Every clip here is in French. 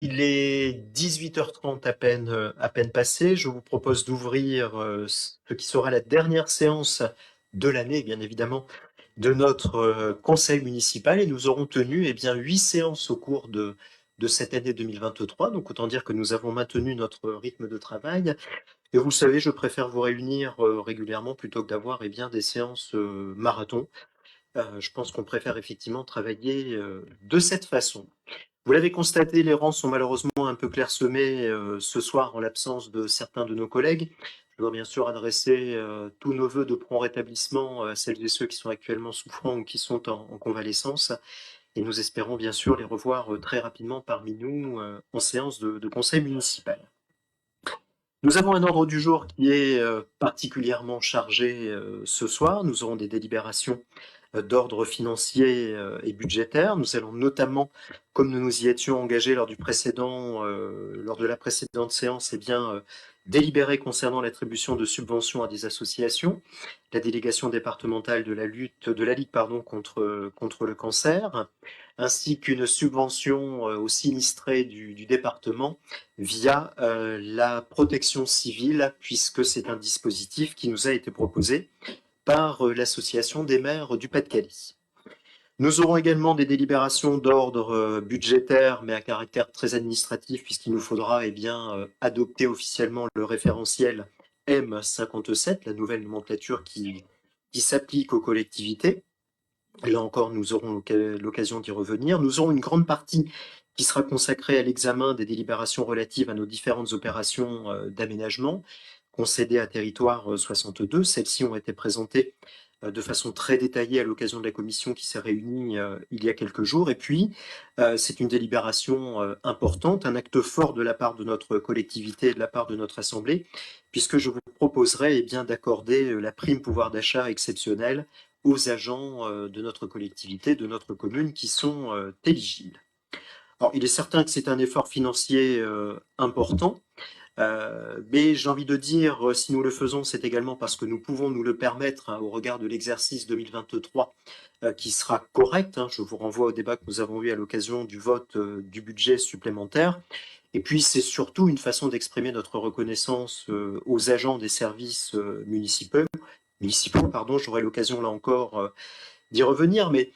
Il est 18h30 à peine passé. Je vous propose d'ouvrir ce qui sera la dernière séance de l'année, bien évidemment, de notre conseil municipal. Et nous aurons tenu huit séances au cours de cette année 2023. Donc autant dire que nous avons maintenu notre rythme de travail. Et vous le savez, je préfère vous réunir régulièrement plutôt que d'avoir des séances marathon. Je pense qu'on préfère effectivement travailler de cette façon. Vous l'avez constaté, les rangs sont malheureusement un peu clairsemés ce soir en l'absence de certains de nos collègues. Je dois bien sûr adresser tous nos voeux de prompt rétablissement à celles et ceux qui sont actuellement souffrants ou qui sont en convalescence. Et nous espérons bien sûr les revoir très rapidement parmi nous en séance de conseil municipal. Nous avons un ordre du jour qui est particulièrement chargé ce soir. Nous aurons des délibérations d'ordre financier et budgétaire. Nous allons notamment, comme nous nous y étions engagés lors de la précédente séance, délibérer concernant l'attribution de subventions à des associations, la délégation départementale de la Ligue contre le cancer, ainsi qu'une subvention aux sinistrés du département via la protection civile, puisque c'est un dispositif qui nous a été proposé par l'Association des maires du Pas-de-Calais. Nous aurons également des délibérations d'ordre budgétaire, mais à caractère très administratif, puisqu'il nous faudra adopter officiellement le référentiel M57, la nouvelle nomenclature qui s'applique aux collectivités. Là encore, nous aurons l'occasion d'y revenir. Nous aurons une grande partie qui sera consacrée à l'examen des délibérations relatives à nos différentes opérations d'aménagement concédées à Territoire 62. Celles-ci ont été présentées de façon très détaillée à l'occasion de la commission qui s'est réunie il y a quelques jours. Et puis, c'est une délibération importante, un acte fort de la part de notre collectivité et de la part de notre Assemblée, puisque je vous proposerai d'accorder la prime pouvoir d'achat exceptionnelle aux agents de notre collectivité, de notre commune qui sont éligibles. Alors, il est certain que c'est un effort financier important, mais j'ai envie de dire, si nous le faisons, c'est également parce que nous pouvons nous le permettre au regard de l'exercice 2023 qui sera correct. Je vous renvoie au débat que nous avons eu à l'occasion du vote du budget supplémentaire. Et puis, c'est surtout une façon d'exprimer notre reconnaissance aux agents des services municipaux, pardon, j'aurai l'occasion là encore d'y revenir, mais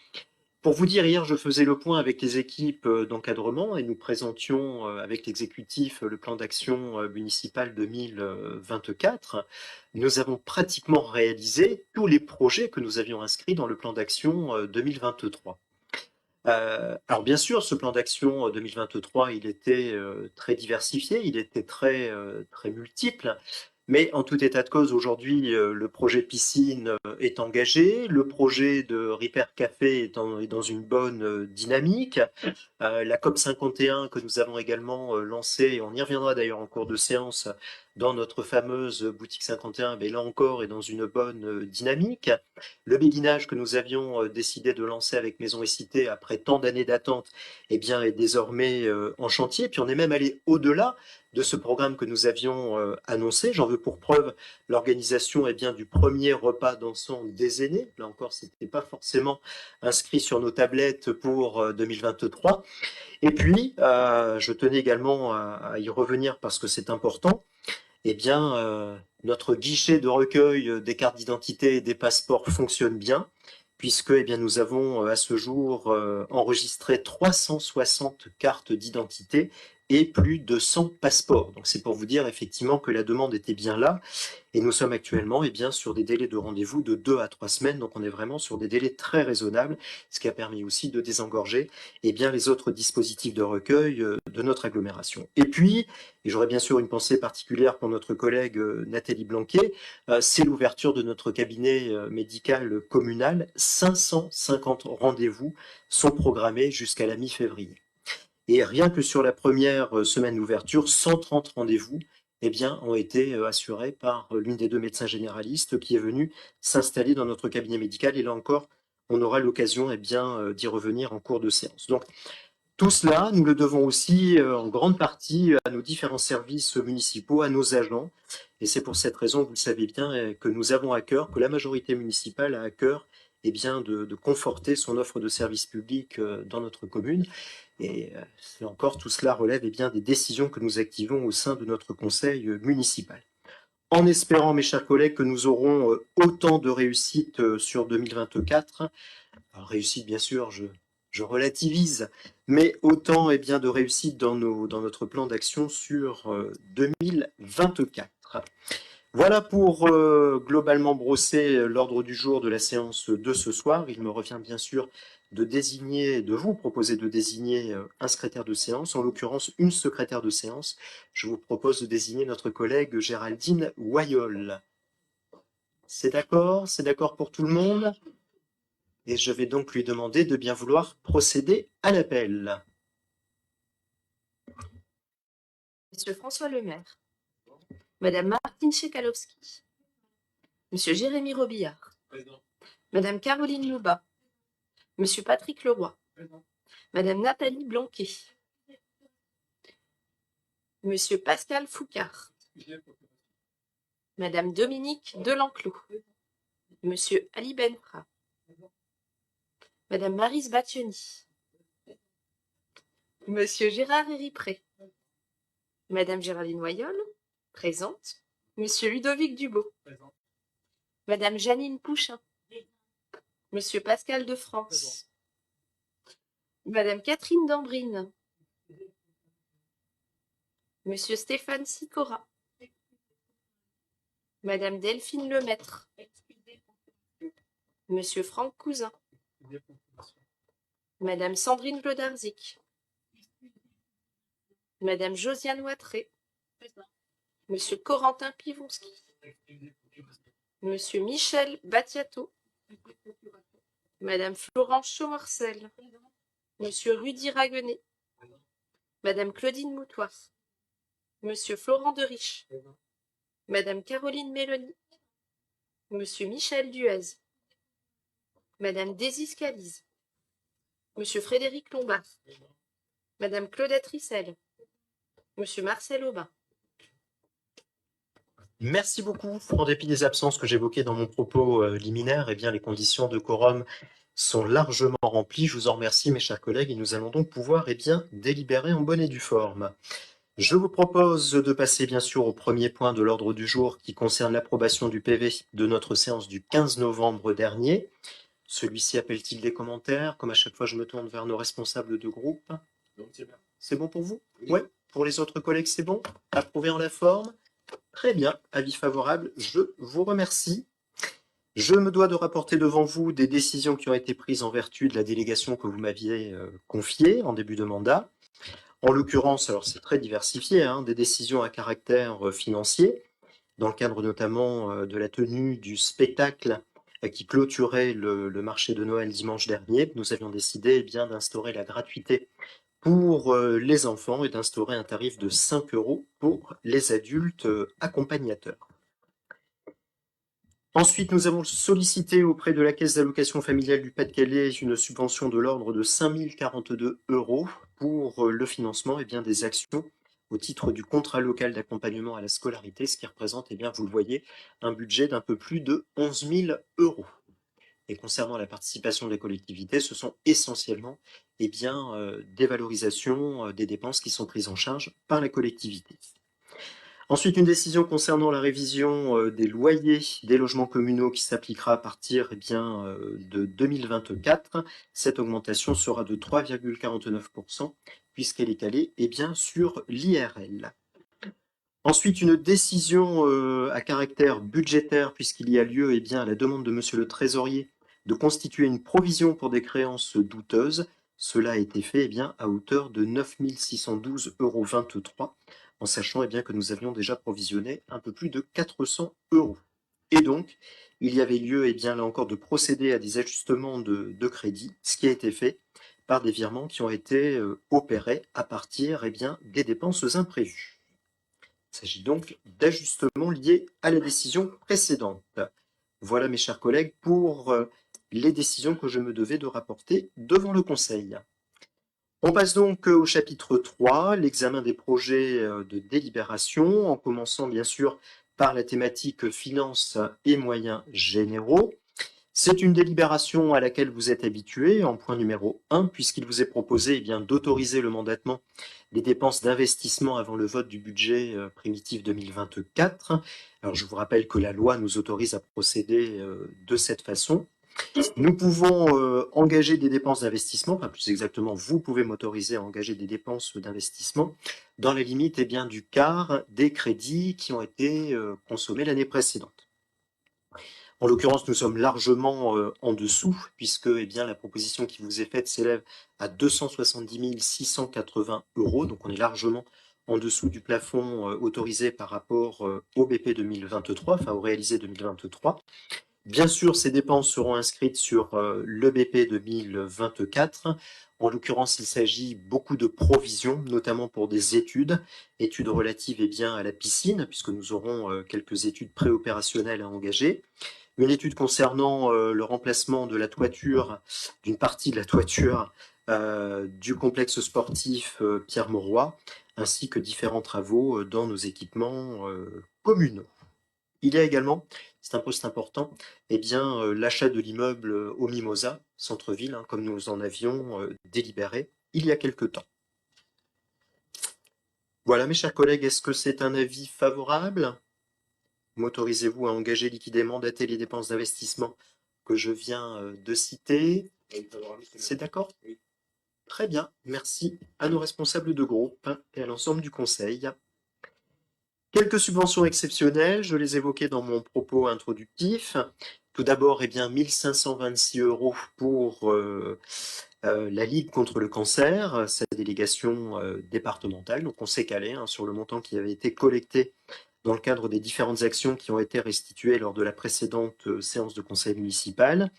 pour vous dire, hier, je faisais le point avec les équipes d'encadrement et nous présentions avec l'exécutif le plan d'action municipal 2024. Nous avons pratiquement réalisé tous les projets que nous avions inscrits dans le plan d'action 2023. Alors bien sûr, ce plan d'action 2023, il était très diversifié, il était très multiple. Mais en tout état de cause, aujourd'hui, le projet piscine est engagé, le projet de Repair Café est dans une bonne dynamique. La COP 51 que nous avons également lancée, et on y reviendra d'ailleurs en cours de séance, dans notre fameuse boutique 51, mais là encore est dans une bonne dynamique. Le béguinage que nous avions décidé de lancer avec Maison et Cité après tant d'années d'attente, est désormais en chantier. Puis on est même allé au-delà de ce programme que nous avions annoncé. J'en veux pour preuve l'organisation du premier repas dansant des aînés. Là encore, ce n'était pas forcément inscrit sur nos tablettes pour 2023. Et puis, je tenais également à y revenir parce que c'est important. Notre guichet de recueil des cartes d'identité et des passeports fonctionne bien, puisque nous avons à ce jour enregistré 360 cartes d'identité et plus de 100 passeports. Donc c'est pour vous dire effectivement que la demande était bien là. Et nous sommes actuellement sur des délais de rendez-vous de 2 à 3 semaines, donc on est vraiment sur des délais très raisonnables, ce qui a permis aussi de désengorger les autres dispositifs de recueil de notre agglomération. Et puis, et j'aurais bien sûr une pensée particulière pour notre collègue Nathalie Blanquet, c'est l'ouverture de notre cabinet médical communal. 550 rendez-vous sont programmés jusqu'à la mi-février. Et rien que sur la première semaine d'ouverture, 130 rendez-vous ont été assurés par l'une des deux médecins généralistes qui est venue s'installer dans notre cabinet médical. Et là encore, on aura l'occasion d'y revenir en cours de séance. Donc, tout cela, nous le devons aussi en grande partie à nos différents services municipaux, à nos agents. Et c'est pour cette raison, vous le savez bien, que nous avons à cœur, que la majorité municipale a à cœur eh bien, de conforter son offre de services publics dans notre commune. Et là encore, tout cela relève eh bien, des décisions que nous activons au sein de notre conseil municipal. En espérant, mes chers collègues, que nous aurons autant de réussite sur 2024. Alors, réussite, bien sûr, je relativise, mais autant eh bien, de réussite dans notre plan d'action sur 2024. Voilà pour globalement brosser l'ordre du jour de la séance de ce soir. Il me revient bien sûr de vous proposer de désigner un secrétaire de séance, en l'occurrence une secrétaire de séance. Je vous propose de désigner notre collègue Géraldine Wayol. C'est d'accord? C'est d'accord pour tout le monde? Et je vais donc lui demander de bien vouloir procéder à l'appel. Monsieur François Lemaire, Madame Martine Chekalowski, Monsieur Jérémy Robillard, Présent. Madame Caroline Louba, Monsieur Patrick Leroy, Présent. Madame Nathalie Blanquet, Monsieur Pascal Foucard, Madame Dominique Delenclos, Monsieur Ali Benfra, Madame Maryse Battioni, Monsieur Gérard Héripré, Madame Géraldine Wayol, présente, Monsieur Ludovic Dubo, Présent. Madame Janine Pouchin, Monsieur Pascal de France, Madame Catherine Dambrine, Monsieur Stéphane Sicora, Madame Delphine Lemaître, Monsieur Franck Cousin, Madame Sandrine Blodarzik, Madame Josiane Ouattré, Monsieur Corentin Pivonski, Monsieur Michel Battiato, Madame Florence Chaumorcel, Monsieur Rudy Raguenet, Madame Claudine Moutoir, Monsieur Florent Deriche, Madame Caroline Mélanie, Monsieur Michel Duez, Madame Daisy Scalise, Monsieur Frédéric Lombard, Madame Claudette Rissel, Monsieur Marcel Aubin. Merci beaucoup. En dépit des absences que j'évoquais dans mon propos liminaire, eh bien, les conditions de quorum sont largement remplies. Je vous en remercie, mes chers collègues, et nous allons donc pouvoir eh bien, délibérer en bonne et due forme. Je vous propose de passer bien sûr au premier point de l'ordre du jour qui concerne l'approbation du PV de notre séance du 15 novembre dernier. Celui-ci appelle-t-il des commentaires? Comme à chaque fois, je me tourne vers nos responsables de groupe. C'est bon pour vous? Oui. Pour les autres collègues, c'est bon? Approuvé en la forme? Très bien, avis favorable, je vous remercie. Je me dois de rapporter devant vous des décisions qui ont été prises en vertu de la délégation que vous m'aviez confiée en début de mandat. En l'occurrence, alors c'est très diversifié, hein, des décisions à caractère financier, dans le cadre notamment de la tenue du spectacle qui clôturait le marché de Noël dimanche dernier. Nous avions décidé eh bien d'instaurer la gratuité pour les enfants et d'instaurer un tarif de 5 € pour les adultes accompagnateurs. Ensuite, nous avons sollicité auprès de la Caisse d'allocation familiale du Pas-de-Calais une subvention de l'ordre de 5 042 € pour le financement eh bien, des actions au titre du contrat local d'accompagnement à la scolarité, ce qui représente, eh bien, vous le voyez, un budget d'un peu plus de 11 000 €. Et concernant la participation des collectivités, ce sont essentiellement eh bien, des valorisations des dépenses qui sont prises en charge par la collectivité. Ensuite, une décision concernant la révision des loyers des logements communaux qui s'appliquera à partir eh bien, de 2024. Cette augmentation sera de 3,49% puisqu'elle est calée eh bien, sur l'IRL. Ensuite, une décision à caractère budgétaire puisqu'il y a lieu eh bien, à la demande de Monsieur le Trésorier de constituer une provision pour des créances douteuses. Cela a été fait eh bien, à hauteur de 9 612,23 €, en sachant eh bien, que nous avions déjà provisionné un peu plus de 400 €. Et donc, il y avait lieu eh bien, là encore de procéder à des ajustements de crédit, ce qui a été fait par des virements qui ont été opérés à partir eh bien, des dépenses imprévues. Il s'agit donc d'ajustements liés à la décision précédente. Voilà, mes chers collègues, pour les décisions que je me devais de rapporter devant le Conseil. On passe donc au chapitre 3, l'examen des projets de délibération, en commençant bien sûr par la thématique finances et moyens généraux. C'est une délibération à laquelle vous êtes habitué en point numéro 1, puisqu'il vous est proposé d'autoriser le mandatement des dépenses d'investissement avant le vote du budget primitif 2024. Alors je vous rappelle que la loi nous autorise à procéder de cette façon. Nous pouvons engager des dépenses d'investissement, enfin plus exactement, vous pouvez m'autoriser à engager des dépenses d'investissement dans la limite du quart des crédits qui ont été consommés l'année précédente. En l'occurrence, nous sommes largement en dessous, puisque la proposition qui vous est faite s'élève à 270 680 euros, donc on est largement en dessous du plafond autorisé par rapport au BP 2023, enfin au réalisé 2023. Bien sûr, ces dépenses seront inscrites sur le BP 2024. En l'occurrence, il s'agit beaucoup de provisions, notamment pour des études relatives à la piscine, puisque nous aurons quelques études préopérationnelles à engager. Une étude concernant le remplacement de la toiture, d'une partie de la toiture du complexe sportif Pierre Mauroy, ainsi que différents travaux dans nos équipements communaux. Il y a également, c'est un poste important, l'achat de l'immeuble au Mimosa, centre-ville, comme nous en avions délibéré il y a quelque temps. Voilà, mes chers collègues, est-ce que c'est un avis favorable? M'autorisez-vous à engager, liquider, mandater les dépenses d'investissement que je viens de citer? C'est d'accord? Oui. Très bien, merci à nos responsables de groupe et à l'ensemble du conseil. Quelques subventions exceptionnelles, je les évoquais dans mon propos introductif. Tout d'abord, 1526 euros pour la Ligue contre le cancer, sa délégation départementale. Donc on s'est calé sur le montant qui avait été collecté dans le cadre des différentes actions qui ont été restituées lors de la précédente séance de conseil municipal.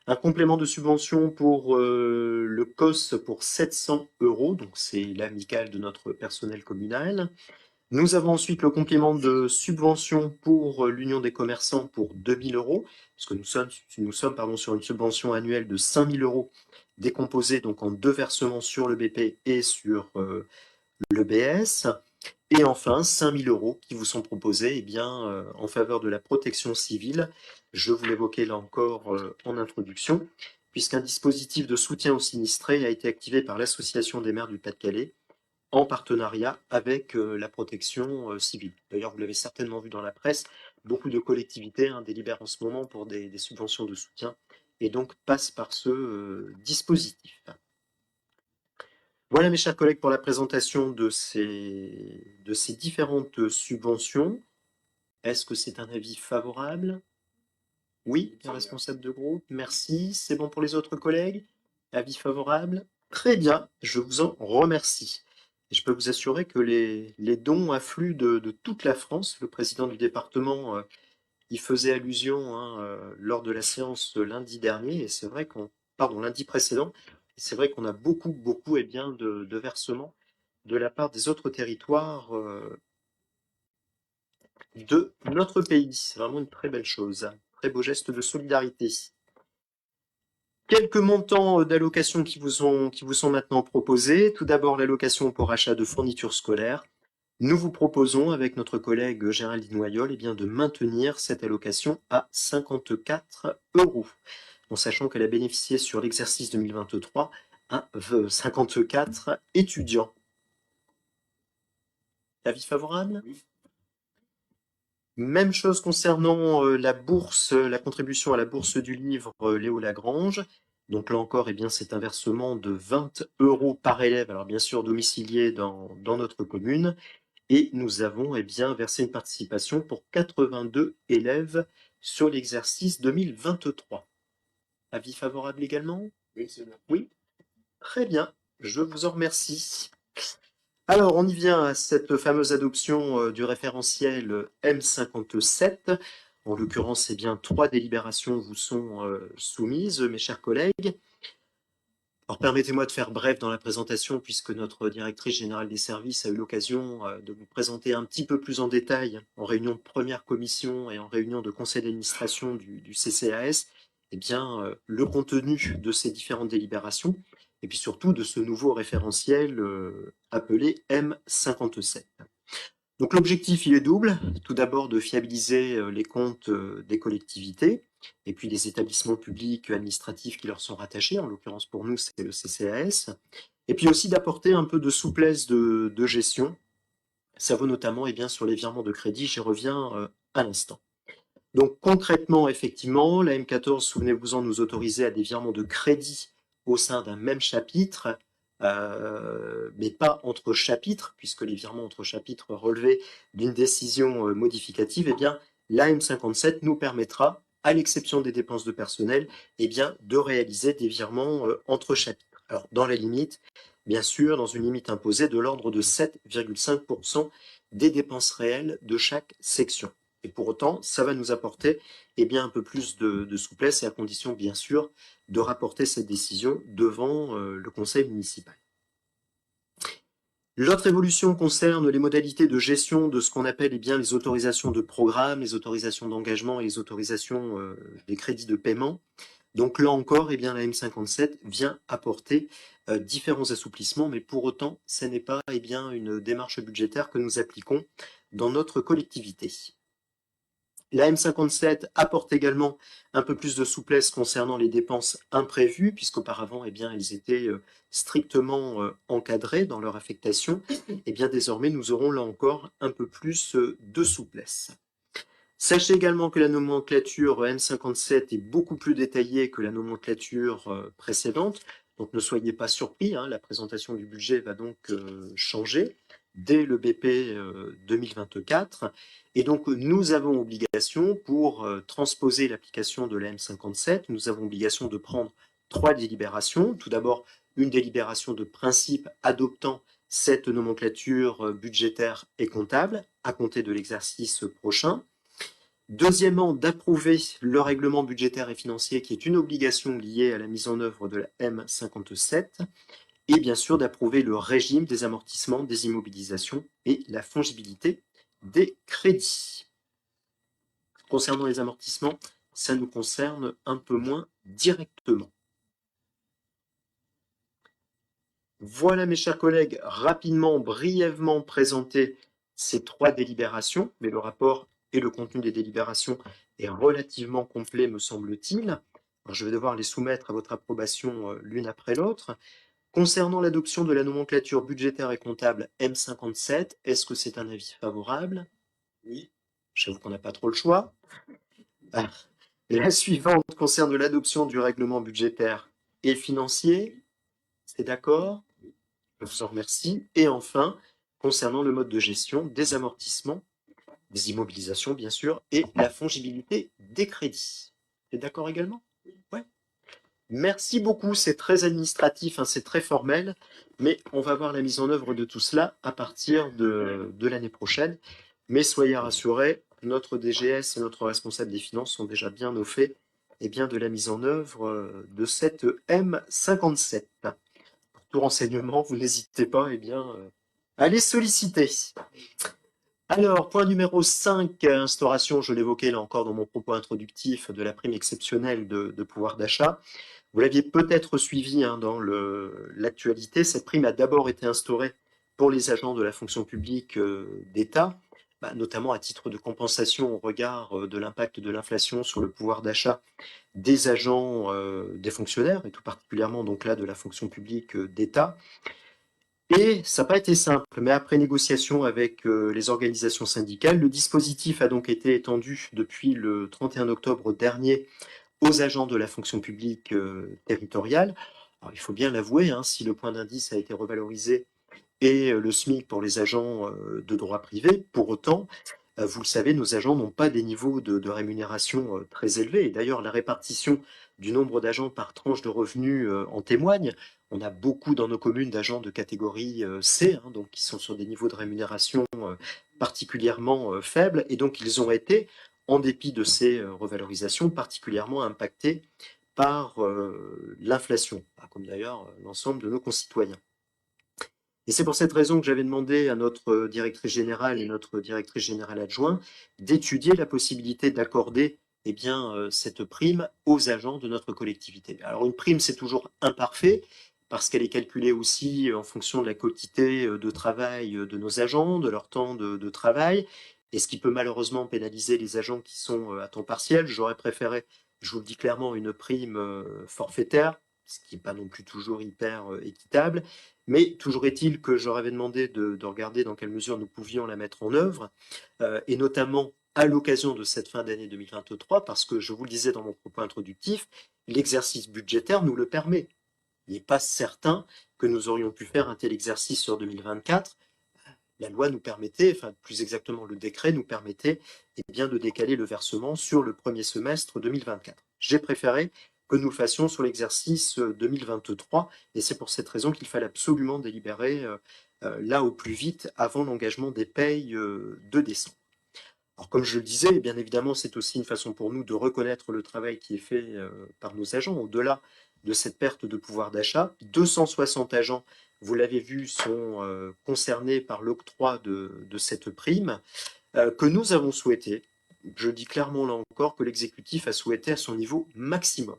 Un complément de subvention pour le COS pour 700 euros, donc c'est l'amicale de notre personnel communal. Nous avons ensuite le complément de subvention pour l'Union des commerçants pour 2000 euros, puisque nous sommes sur une subvention annuelle de 5000 euros décomposée donc en deux versements sur le BP et sur le BS. Et enfin, 5000 euros qui vous sont proposés en faveur de la protection civile. Je vous l'évoquais là encore en introduction, puisqu'un dispositif de soutien aux sinistrés a été activé par l'Association des maires du Pas-de-Calais en partenariat avec la protection civile. D'ailleurs, vous l'avez certainement vu dans la presse, beaucoup de collectivités délibèrent en ce moment pour des subventions de soutien et donc passent par ce dispositif. Voilà mes chers collègues pour la présentation de ces différentes subventions. Est-ce que c'est un avis favorable? Oui, un responsable de groupe, merci. C'est bon pour les autres collègues? Avis favorable? Très bien, je vous en remercie. Et je peux vous assurer que les dons affluent de toute la France. Le président du département y faisait allusion lors de la séance lundi dernier, et c'est vrai lundi précédent, et c'est vrai qu'on a beaucoup de versements de la part des autres territoires de notre pays. C'est vraiment une très belle chose, très beau geste de solidarité. Quelques montants d'allocations qui vous sont maintenant proposés. Tout d'abord, l'allocation pour achat de fournitures scolaires. Nous vous proposons, avec notre collègue Géraldine Noyol, de maintenir cette allocation à 54 euros, en sachant qu'elle a bénéficié sur l'exercice 2023 à 54 étudiants. Avis favorable? Oui. Même chose concernant la bourse, la contribution à la bourse du livre Léo Lagrange. Donc là encore, c'est un versement de 20 euros par élève, alors bien sûr domicilié dans notre commune. Et nous avons versé une participation pour 82 élèves sur l'exercice 2023. Avis favorable également? Oui, c'est bien. Oui, très bien, je vous en remercie. Alors, on y vient à cette fameuse adoption du référentiel M57. En l'occurrence, 3 délibérations vous sont soumises, mes chers collègues. Alors, permettez-moi de faire bref dans la présentation, puisque notre directrice générale des services a eu l'occasion de vous présenter un petit peu plus en détail, en réunion de première commission et en réunion de conseil d'administration du CCAS, le contenu de ces différentes délibérations, et puis surtout de ce nouveau référentiel appelé M57. Donc l'objectif, il est double. Tout d'abord, de fiabiliser les comptes des collectivités, et puis les établissements publics administratifs qui leur sont rattachés, en l'occurrence pour nous c'est le CCAS, et puis aussi d'apporter un peu de souplesse de gestion. Ça vaut notamment sur les virements de crédit, j'y reviens à l'instant. Donc concrètement, effectivement, la M14, souvenez-vous-en, nous autorisait à des virements de crédit au sein d'un même chapitre, mais pas entre chapitres, puisque les virements entre chapitres relevaient d'une décision modificative. Eh bien, la M57 nous permettra, à l'exception des dépenses de personnel, de réaliser des virements entre chapitres. Alors, dans la limite, bien sûr, dans une limite imposée de l'ordre de 7,5% des dépenses réelles de chaque section. Et pour autant, ça va nous apporter un peu plus de souplesse, et à condition, bien sûr, de rapporter cette décision devant le conseil municipal. L'autre évolution concerne les modalités de gestion de ce qu'on appelle les autorisations de programme, les autorisations d'engagement et les autorisations des crédits de paiement. Donc là encore, la M57 vient apporter différents assouplissements, mais pour autant, ce n'est pas une démarche budgétaire que nous appliquons dans notre collectivité. La M57 apporte également un peu plus de souplesse concernant les dépenses imprévues, puisqu'auparavant, elles étaient strictement encadrées dans leur affectation. Désormais, nous aurons là encore un peu plus de souplesse. Sachez également que la nomenclature M57 est beaucoup plus détaillée que la nomenclature précédente, donc ne soyez pas surpris, la présentation du budget va donc changer dès le BP 2024, et donc nous avons obligation, pour transposer l'application de la M57, nous avons obligation de prendre 3 délibérations. Tout d'abord, une délibération de principe adoptant cette nomenclature budgétaire et comptable à compter de l'exercice prochain. Deuxièmement, d'approuver le règlement budgétaire et financier, qui est une obligation liée à la mise en œuvre de la M57, et bien sûr d'approuver le régime des amortissements, des immobilisations et la fongibilité des crédits. Concernant les amortissements, ça nous concerne un peu moins directement. Voilà, mes chers collègues, rapidement, brièvement présenté ces 3 délibérations, mais le rapport et le contenu des délibérations est relativement complet, me semble-t-il. Je vais devoir les soumettre à votre approbation l'une après l'autre. Concernant l'adoption de la nomenclature budgétaire et comptable M57, est-ce que c'est un avis favorable? Oui. J'avoue qu'on n'a pas trop le choix. La suivante concerne l'adoption du règlement budgétaire et financier. C'est d'accord? Je vous en remercie. Et enfin, concernant le mode de gestion des amortissements, des immobilisations bien sûr, et la fongibilité des crédits. Vous êtes d'accord également? Ouais. Merci beaucoup, c'est très administratif, c'est très formel, mais on va voir la mise en œuvre de tout cela à partir de l'année prochaine. Mais soyez rassurés, notre DGS et notre responsable des finances sont déjà bien au fait de la mise en œuvre de cette M57. Pour tout renseignement, vous n'hésitez pas à les solliciter. Alors, point numéro 5, instauration, je l'évoquais là encore dans mon propos introductif, de la prime exceptionnelle de pouvoir d'achat. Vous l'aviez peut-être suivi dans l'actualité, cette prime a d'abord été instaurée pour les agents de la fonction publique d'État, notamment à titre de compensation au regard de l'impact de l'inflation sur le pouvoir d'achat des agents, des fonctionnaires, et tout particulièrement donc là de la fonction publique d'État. Et ça n'a pas été simple, mais après négociation avec les organisations syndicales, le dispositif a donc été étendu depuis le 31 octobre dernier aux agents de la fonction publique territoriale. Alors, il faut bien l'avouer, si le point d'indice a été revalorisé et le SMIC pour les agents de droit privé, pour autant, vous le savez, nos agents n'ont pas des niveaux de rémunération très élevés. Et d'ailleurs, la répartition du nombre d'agents par tranche de revenus en témoigne. On a beaucoup dans nos communes d'agents de catégorie C, donc qui sont sur des niveaux de rémunération particulièrement faibles. Et donc, ils ont été, en dépit de ces revalorisations, particulièrement impactés par l'inflation, comme d'ailleurs l'ensemble de nos concitoyens. Et c'est pour cette raison que j'avais demandé à notre directrice générale et notre directrice générale adjoint d'étudier la possibilité d'accorder cette prime aux agents de notre collectivité. Alors une prime, c'est toujours imparfait, parce qu'elle est calculée aussi en fonction de la quantité de travail de nos agents, de leur temps de travail, et ce qui peut malheureusement pénaliser les agents qui sont à temps partiel. J'aurais préféré je vous le dis clairement, une prime forfaitaire, ce qui n'est pas non plus toujours hyper équitable, mais toujours est-il que je leur avais demandé de regarder dans quelle mesure nous pouvions la mettre en œuvre, et notamment à l'occasion de cette fin d'année 2023, parce que je vous le disais dans mon propos introductif, l'exercice budgétaire nous le permet. Il n'est pas certain que nous aurions pu faire un tel exercice sur 2024. La loi nous permettait, enfin plus exactement le décret nous permettait bien, de décaler le versement sur le premier semestre 2024. J'ai préféré que nous le fassions sur l'exercice 2023 et c'est pour cette raison qu'il fallait absolument délibérer là au plus vite avant l'engagement des payes de décembre. Alors comme je le disais, bien évidemment, c'est aussi une façon pour nous de reconnaître le travail qui est fait par nos agents, au-delà de cette perte de pouvoir d'achat. 260 agents, vous l'avez vu, sont concernés par l'octroi de cette prime que nous avons souhaité. Je dis clairement là encore que l'exécutif a souhaité à son niveau maximum.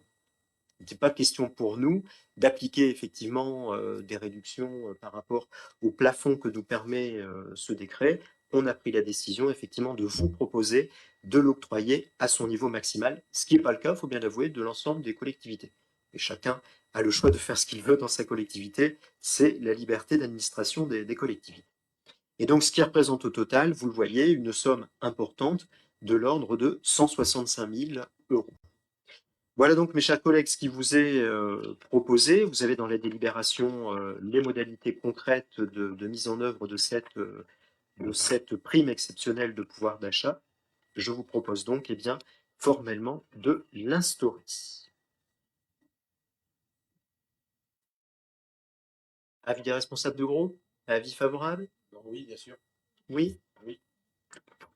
Il n'était pas question pour nous d'appliquer effectivement des réductions par rapport au plafond que nous permet ce décret. On a pris la décision effectivement de vous proposer de l'octroyer à son niveau maximal, ce qui n'est pas le cas, il faut bien l'avouer, de l'ensemble des collectivités. Et chacun a le choix de faire ce qu'il veut dans sa collectivité, c'est la liberté d'administration des collectivités. Et donc ce qui représente au total, vous le voyez, une somme importante de l'ordre de 165 000 euros. Voilà donc, mes chers collègues, ce qui vous est proposé. Vous avez dans la délibération les modalités concrètes de mise en œuvre de cette prime exceptionnelle de pouvoir d'achat. Je vous propose donc, bien, formellement de l'instaurer. Avis des responsables de groupe? Avis favorable? Oui, bien sûr. Oui? Oui.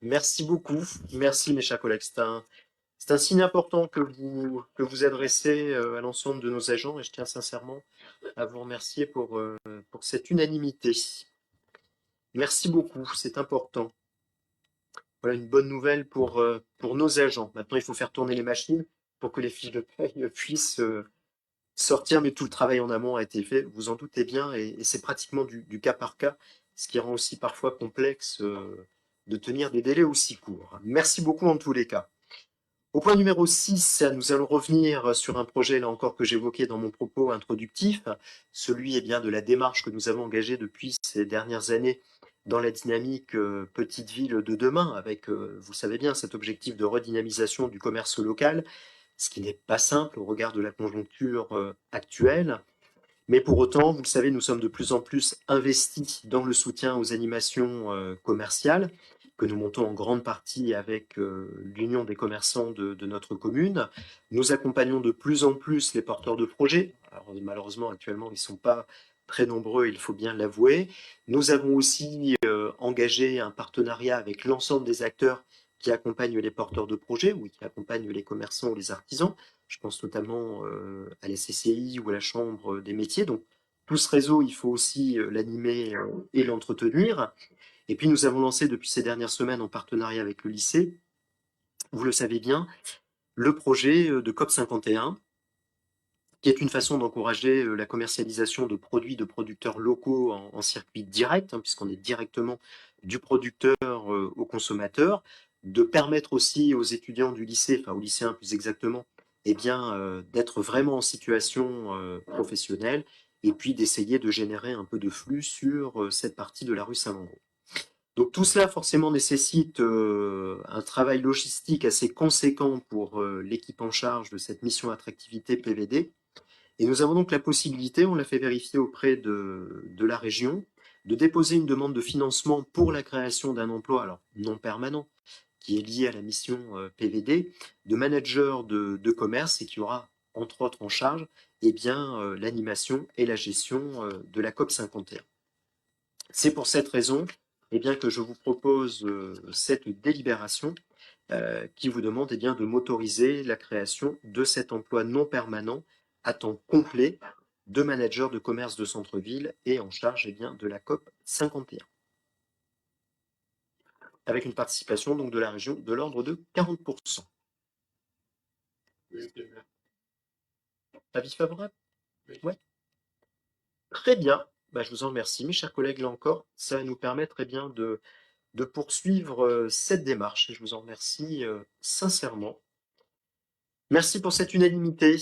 Merci beaucoup. Merci, mes chers collègues. C'est un signe important que vous adressez à l'ensemble de nos agents et je tiens sincèrement à vous remercier pour cette unanimité. Merci beaucoup, c'est important. Voilà une bonne nouvelle pour nos agents. Maintenant, il faut faire tourner les machines pour que les fiches de paye puissent sortir, mais tout le travail en amont a été fait, vous en doutez bien, et c'est pratiquement du cas par cas, ce qui rend aussi parfois complexe de tenir des délais aussi courts. Merci beaucoup en tous les cas. Au point numéro 6, nous allons revenir sur un projet, là encore, que j'évoquais dans mon propos introductif, celui bien, de la démarche que nous avons engagée depuis ces dernières années dans la dynamique petite ville de demain, avec, vous le savez bien, cet objectif de redynamisation du commerce local, ce qui n'est pas simple au regard de la conjoncture actuelle. Mais pour autant, vous le savez, nous sommes de plus en plus investis dans le soutien aux animations commerciales, que nous montons en grande partie avec l'Union des commerçants de notre commune. Nous accompagnons de plus en plus les porteurs de projets. Alors, malheureusement, actuellement, ils ne sont pas très nombreux, il faut bien l'avouer. Nous avons aussi engagé un partenariat avec l'ensemble des acteurs qui accompagnent les porteurs de projets ou qui accompagnent les commerçants ou les artisans. Je pense notamment à la CCI ou à la Chambre des métiers. Donc, tout ce réseau, il faut aussi l'animer et l'entretenir. Et puis, nous avons lancé depuis ces dernières semaines, en partenariat avec le lycée, vous le savez bien, le projet de COP 51, qui est une façon d'encourager la commercialisation de produits de producteurs locaux en circuit direct, puisqu'on est directement du producteur au consommateur, de permettre aussi aux étudiants du lycée, enfin aux lycéens plus exactement, d'être vraiment en situation professionnelle, et puis d'essayer de générer un peu de flux sur cette partie de la rue Saint-Mandron. Donc tout cela forcément nécessite un travail logistique assez conséquent pour l'équipe en charge de cette mission attractivité PVD. Et nous avons donc la possibilité, on l'a fait vérifier auprès de la région, de déposer une demande de financement pour la création d'un emploi, alors non permanent, qui est lié à la mission PVD, de manager de commerce et qui aura entre autres en charge l'animation et la gestion de la COP 51. C'est pour cette raison que je vous propose cette délibération qui vous demande de m'autoriser la création de cet emploi non permanent à temps complet de manager de commerce de centre-ville et en charge de la COP 51. Avec une participation donc de la région de l'ordre de 40%. Avis favorable? Ouais. Très bien. Je vous en remercie, mes chers collègues, là encore. Ça va nous permettre de poursuivre cette démarche et je vous en remercie sincèrement. Merci pour cette unanimité.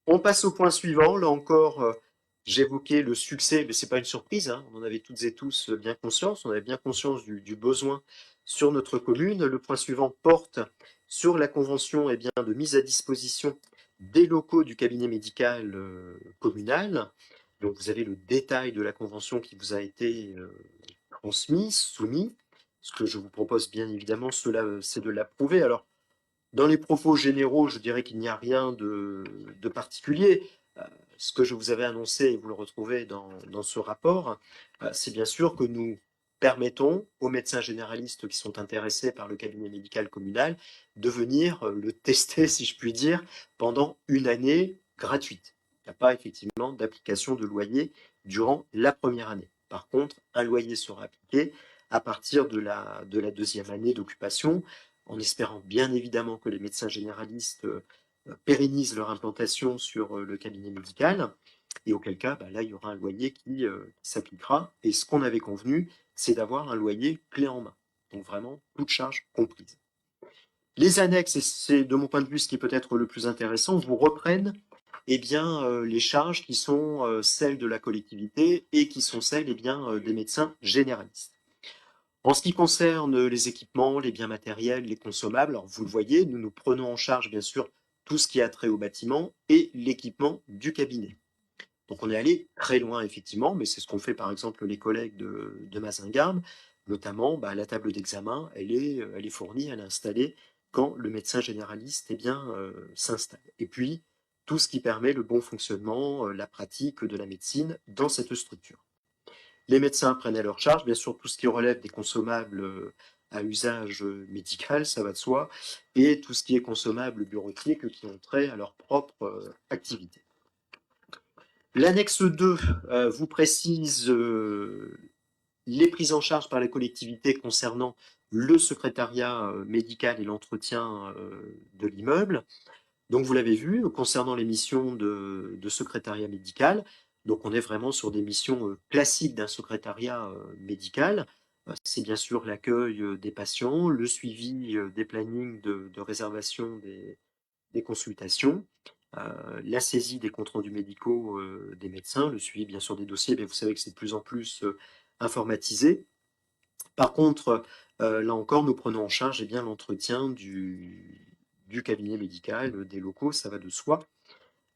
On passe au point suivant. Là encore, j'évoquais le succès, mais c'est pas une surprise, hein. On en avait toutes et tous bien conscience. On avait bien conscience du besoin sur notre commune. Le point suivant porte sur la convention eh bien, de mise à disposition des locaux du cabinet médical communal. Donc vous avez le détail de la convention qui vous a été transmis, soumis. Ce que je vous propose bien évidemment, c'est de l'approuver. Alors, dans les propos généraux, je dirais qu'il n'y a rien de particulier. Ce que je vous avais annoncé, et vous le retrouvez dans ce rapport, c'est bien sûr que nous permettons aux médecins généralistes qui sont intéressés par le cabinet médical communal de venir le tester, si je puis dire, pendant une année gratuite. Il n'y a pas effectivement d'application de loyer durant la première année. Par contre, un loyer sera appliqué à partir de la deuxième année d'occupation, en espérant bien évidemment que les médecins généralistes pérennisent leur implantation sur le cabinet médical, et auquel cas, bah, là, il y aura un loyer qui s'appliquera. Et ce qu'on avait convenu, c'est d'avoir un loyer clé en main. Donc vraiment, toute charge comprise. Les annexes, et c'est de mon point de vue ce qui est peut-être le plus intéressant, vous reprennent eh bien, les charges qui sont celles de la collectivité et qui sont celles eh bien, des médecins généralistes. En ce qui concerne les équipements, les biens matériels, les consommables, alors vous le voyez, nous nous prenons en charge bien sûr tout ce qui a trait au bâtiment et l'équipement du cabinet. Donc on est allé très loin effectivement, mais c'est ce qu'ont fait par exemple les collègues de Mazingarbe, notamment bah, la table d'examen, elle est fournie, elle est installée quand le médecin généraliste eh bien, s'installe. Et puis tout ce qui permet le bon fonctionnement, la pratique de la médecine dans cette structure. Les médecins prennent à leur charge, bien sûr, tout ce qui relève des consommables à usage médical, ça va de soi, et tout ce qui est consommable bureautique qui ont trait à leur propre activité. L'annexe 2 vous précise les prises en charge par les collectivités concernant le secrétariat médical et l'entretien de l'immeuble. Donc vous l'avez vu, concernant les missions de secrétariat médical, donc on est vraiment sur des missions classiques d'un secrétariat médical. C'est bien sûr l'accueil des patients, le suivi des plannings de réservation des consultations, la saisie des comptes rendus médicaux des médecins, le suivi bien sûr des dossiers, mais vous savez que c'est de plus en plus informatisé. Par contre, là encore, nous prenons en charge eh bien, l'entretien du cabinet médical, des locaux, ça va de soi.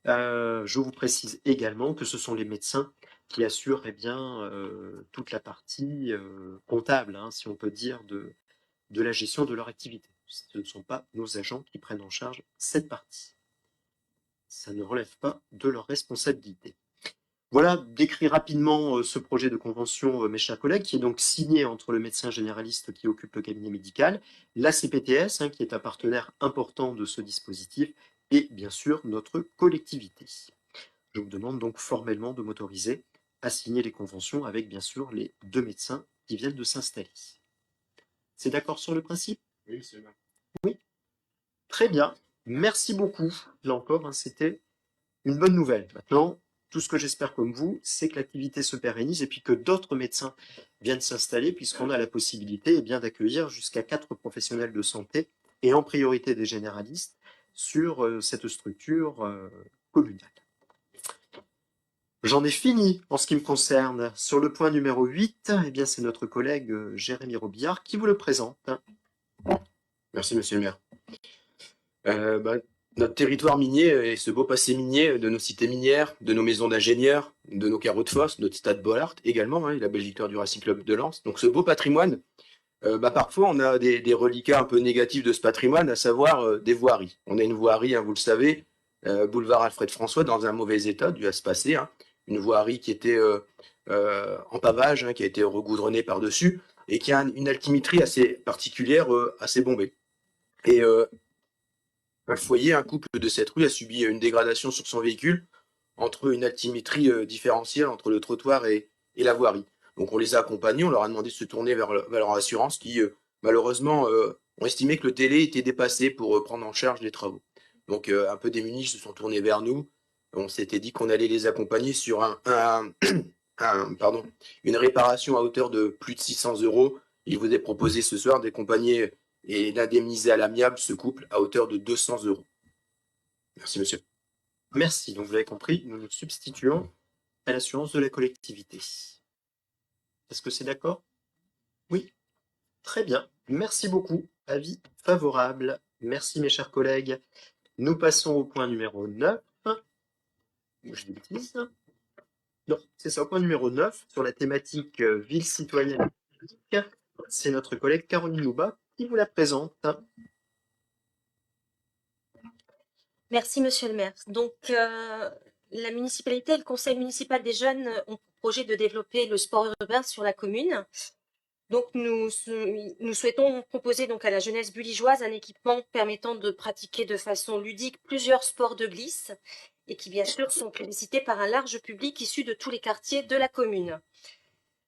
Je vous précise également que ce sont les médecins qui assurent eh bien, toute la partie comptable, hein, si on peut dire, de la gestion de leur activité. Ce ne sont pas nos agents qui prennent en charge cette partie. Ça ne relève pas de leur responsabilité. Voilà, décrit rapidement ce projet de convention, mes chers collègues, qui est donc signé entre le médecin généraliste qui occupe le cabinet médical, la CPTS, hein, qui est un partenaire important de ce dispositif, et bien sûr notre collectivité. Je vous demande donc formellement de m'autoriser à signer les conventions avec bien sûr les deux médecins qui viennent de s'installer. C'est d'accord sur le principe? Oui, c'est bien. Oui, très bien. Merci beaucoup. Là encore, hein, c'était une bonne nouvelle. Maintenant, tout ce que j'espère comme vous, c'est que l'activité se pérennise et puis que d'autres médecins viennent s'installer puisqu'on a la possibilité eh bien, d'accueillir jusqu'à 4 professionnels de santé et en priorité des généralistes sur cette structure communale. J'en ai fini en ce qui me concerne. Sur le point numéro 8, eh bien, c'est notre collègue Jérémy Robillard qui vous le présente. Merci, monsieur le maire. Notre territoire minier et ce beau passé minier de nos cités minières, de nos maisons d'ingénieurs, de nos carreaux de fosse, notre stade Bollard également, hein, et la belle victoire du Racing Club de Lens. Donc ce beau patrimoine, parfois on a des reliquats un peu négatifs de ce patrimoine, à savoir des voiries. On a une voirie, hein, vous le savez, boulevard Alfred François, dans un mauvais état, dû à se passer, hein, une voirie qui était en pavage, hein, qui a été regoudronnée par-dessus, et qui a une altimétrie assez particulière, assez bombée. Et le foyer, un couple de cette rue a subi une dégradation sur son véhicule entre une altimétrie différentielle entre le trottoir et la voirie. Donc on les a accompagnés, on leur a demandé de se tourner vers leur assurance qui, malheureusement, ont estimé que le délai était dépassé pour prendre en charge les travaux. Donc un peu démunis, ils se sont tournés vers nous. On s'était dit qu'on allait les accompagner sur une réparation à hauteur de plus de 600 euros. Il vous est proposé ce soir d'accompagner et d'indemniser à l'amiable ce couple à hauteur de 200 euros. Merci, monsieur. Merci. Donc, vous l'avez compris, nous nous substituons à l'assurance de la collectivité. Est-ce que c'est d'accord? Oui. Très bien. Merci beaucoup. Avis favorable. Merci, mes chers collègues. Nous passons au point numéro 9. Je dis bêtise. Non, c'est ça, au point numéro 9, sur la thématique ville citoyenne. C'est notre collègue Caroline Louba qui vous la présente. Merci, monsieur le maire. Donc, la municipalité et le conseil municipal des jeunes ont pour projet de développer le sport urbain sur la commune. Donc, nous souhaitons proposer donc à la jeunesse bulligeoise un équipement permettant de pratiquer de façon ludique plusieurs sports de glisse et qui, bien sûr, sont plébiscités par un large public issu de tous les quartiers de la commune.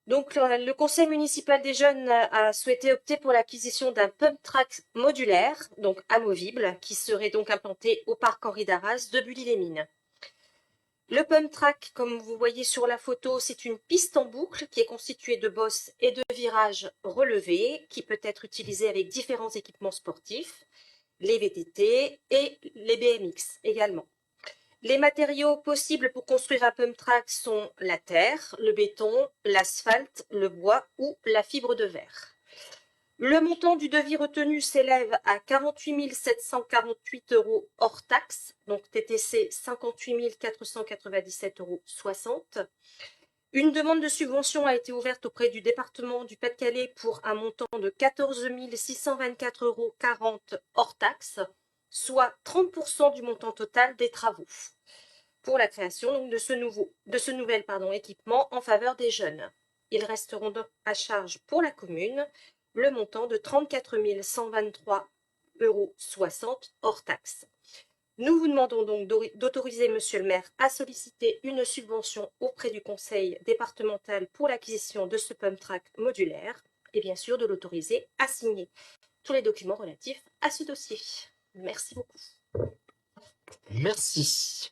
Donc, le conseil municipal des jeunes a souhaité opter pour l'acquisition d'un pump track modulaire, donc amovible, qui serait donc implanté au parc Henri d'Arras de Bully-les-Mines. Le pump track, comme vous voyez sur la photo, c'est une piste en boucle qui est constituée de bosses et de virages relevés, qui peut être utilisée avec différents équipements sportifs, les VTT et les BMX également. Les matériaux possibles pour construire un pump track sont la terre, le béton, l'asphalte, le bois ou la fibre de verre. Le montant du devis retenu s'élève à 48 748 € hors taxe, donc TTC 58 497,60 €. Une demande de subvention a été ouverte auprès du département du Pas-de-Calais pour un montant de 14 624,40 € hors taxe, soit 30% du montant total des travaux, pour la création donc, de ce nouvel équipement en faveur des jeunes. Ils resteront donc à charge pour la commune le montant de 34 123,60 € hors taxe. Nous vous demandons donc d'autoriser monsieur le maire à solliciter une subvention auprès du conseil départemental pour l'acquisition de ce pump track modulaire et bien sûr de l'autoriser à signer tous les documents relatifs à ce dossier. Merci beaucoup. Merci.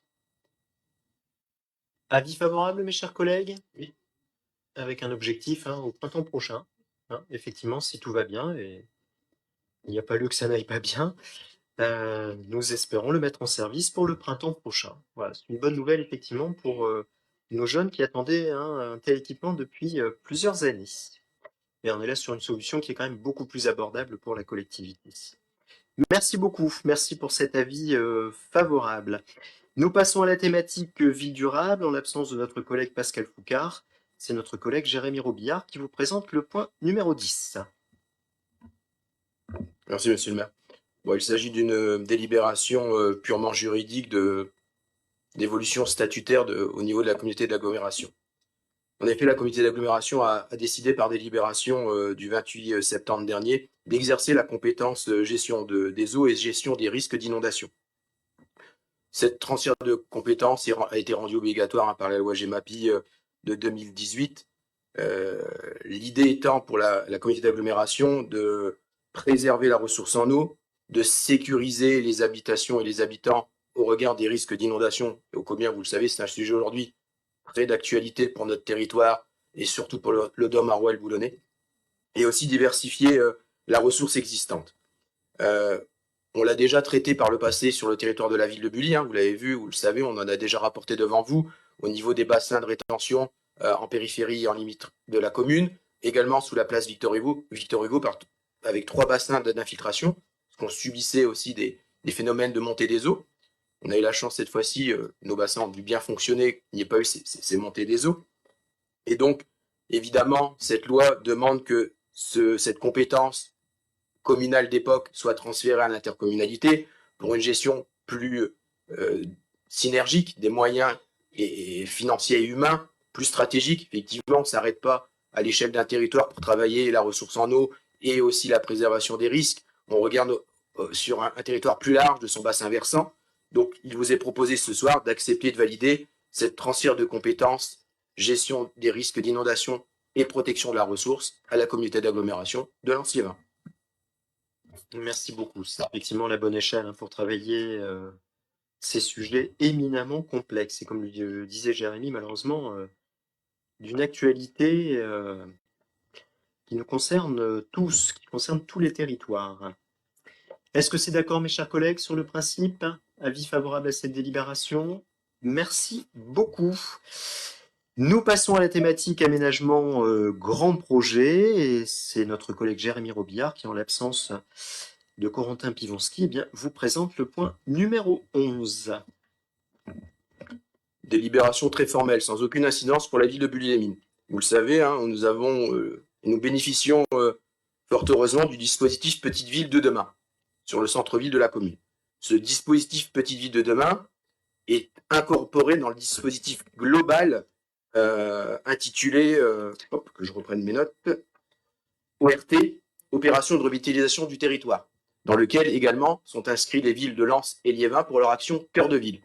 Avis favorable, mes chers collègues? Oui. Avec un objectif au printemps prochain. Effectivement, si tout va bien, et il n'y a pas lieu que ça n'aille pas bien, nous espérons le mettre en service pour le printemps prochain. Voilà, c'est une bonne nouvelle, effectivement, pour nos jeunes qui attendaient un tel équipement depuis plusieurs années. Et on est là sur une solution qui est quand même beaucoup plus abordable pour la collectivité. Merci beaucoup, merci pour cet avis favorable. Nous passons à la thématique ville durable, en l'absence de notre collègue Pascal Foucard. C'est notre collègue Jérémy Robillard qui vous présente le point numéro 10. Merci, monsieur le maire. Bon, il s'agit d'une délibération purement juridique d'évolution statutaire au niveau de la communauté d'agglomération. En effet, la communauté d'agglomération a décidé par délibération du 28 septembre dernier d'exercer la compétence de gestion des eaux et gestion des risques d'inondation. Cette transfert de compétences a été rendu obligatoire par la loi GEMAPI de 2018. L'idée étant pour la communauté d'agglomération de préserver la ressource en eau, de sécuriser les habitations et les habitants au regard des risques d'inondation. Ô combien, vous le savez, c'est un sujet aujourd'hui très d'actualité pour notre territoire et surtout pour le Dôme Arouel boulonnais, et aussi diversifier la ressource existante. On l'a déjà traité par le passé sur le territoire de la ville de Bully, vous l'avez vu, vous le savez, on en a déjà rapporté devant vous au niveau des bassins de rétention en périphérie et en limite de la commune, également sous la place Victor Hugo avec 3 bassins d'infiltration, parce qu'on subissait aussi des phénomènes de montée des eaux. On a eu la chance cette fois-ci, nos bassins ont dû bien fonctionner, il n'y a pas eu ces montées des eaux. Et donc, évidemment, cette loi demande que cette compétence communale d'époque soit transférée à l'intercommunalité pour une gestion plus synergique des moyens et financiers et humains, plus stratégique. Effectivement, on ne s'arrête pas à l'échelle d'un territoire pour travailler la ressource en eau et aussi la préservation des risques. On regarde sur un territoire plus large de son bassin versant. Donc, il vous est proposé ce soir d'accepter de valider cette transfert de compétences, gestion des risques d'inondation et protection de la ressource à la communauté d'agglomération de Lancy-les-Vins. Merci beaucoup. C'est effectivement la bonne échelle pour travailler ces sujets éminemment complexes. Et comme le disait Jérémy, malheureusement, d'une actualité qui nous concerne tous, qui concerne tous les territoires. Est-ce que c'est d'accord, mes chers collègues, sur le principe? Avis favorable à cette délibération. Merci beaucoup. Nous passons à la thématique aménagement grand projet et c'est notre collègue Jérémy Robillard qui, en l'absence de Corentin Pivonski, eh bien, vous présente le point numéro 11. Délibération très formelle, sans aucune incidence pour la ville de Bully-les-Mines. Vous le savez, hein, nous bénéficions fort heureusement du dispositif Petite Ville de demain sur le centre-ville de la commune. Ce dispositif Petite Ville de demain est incorporé dans le dispositif global intitulé, que je reprenne mes notes, ORT, Opération de revitalisation du territoire, dans lequel également sont inscrits les villes de Lens et Liévin pour leur action Cœur de Ville.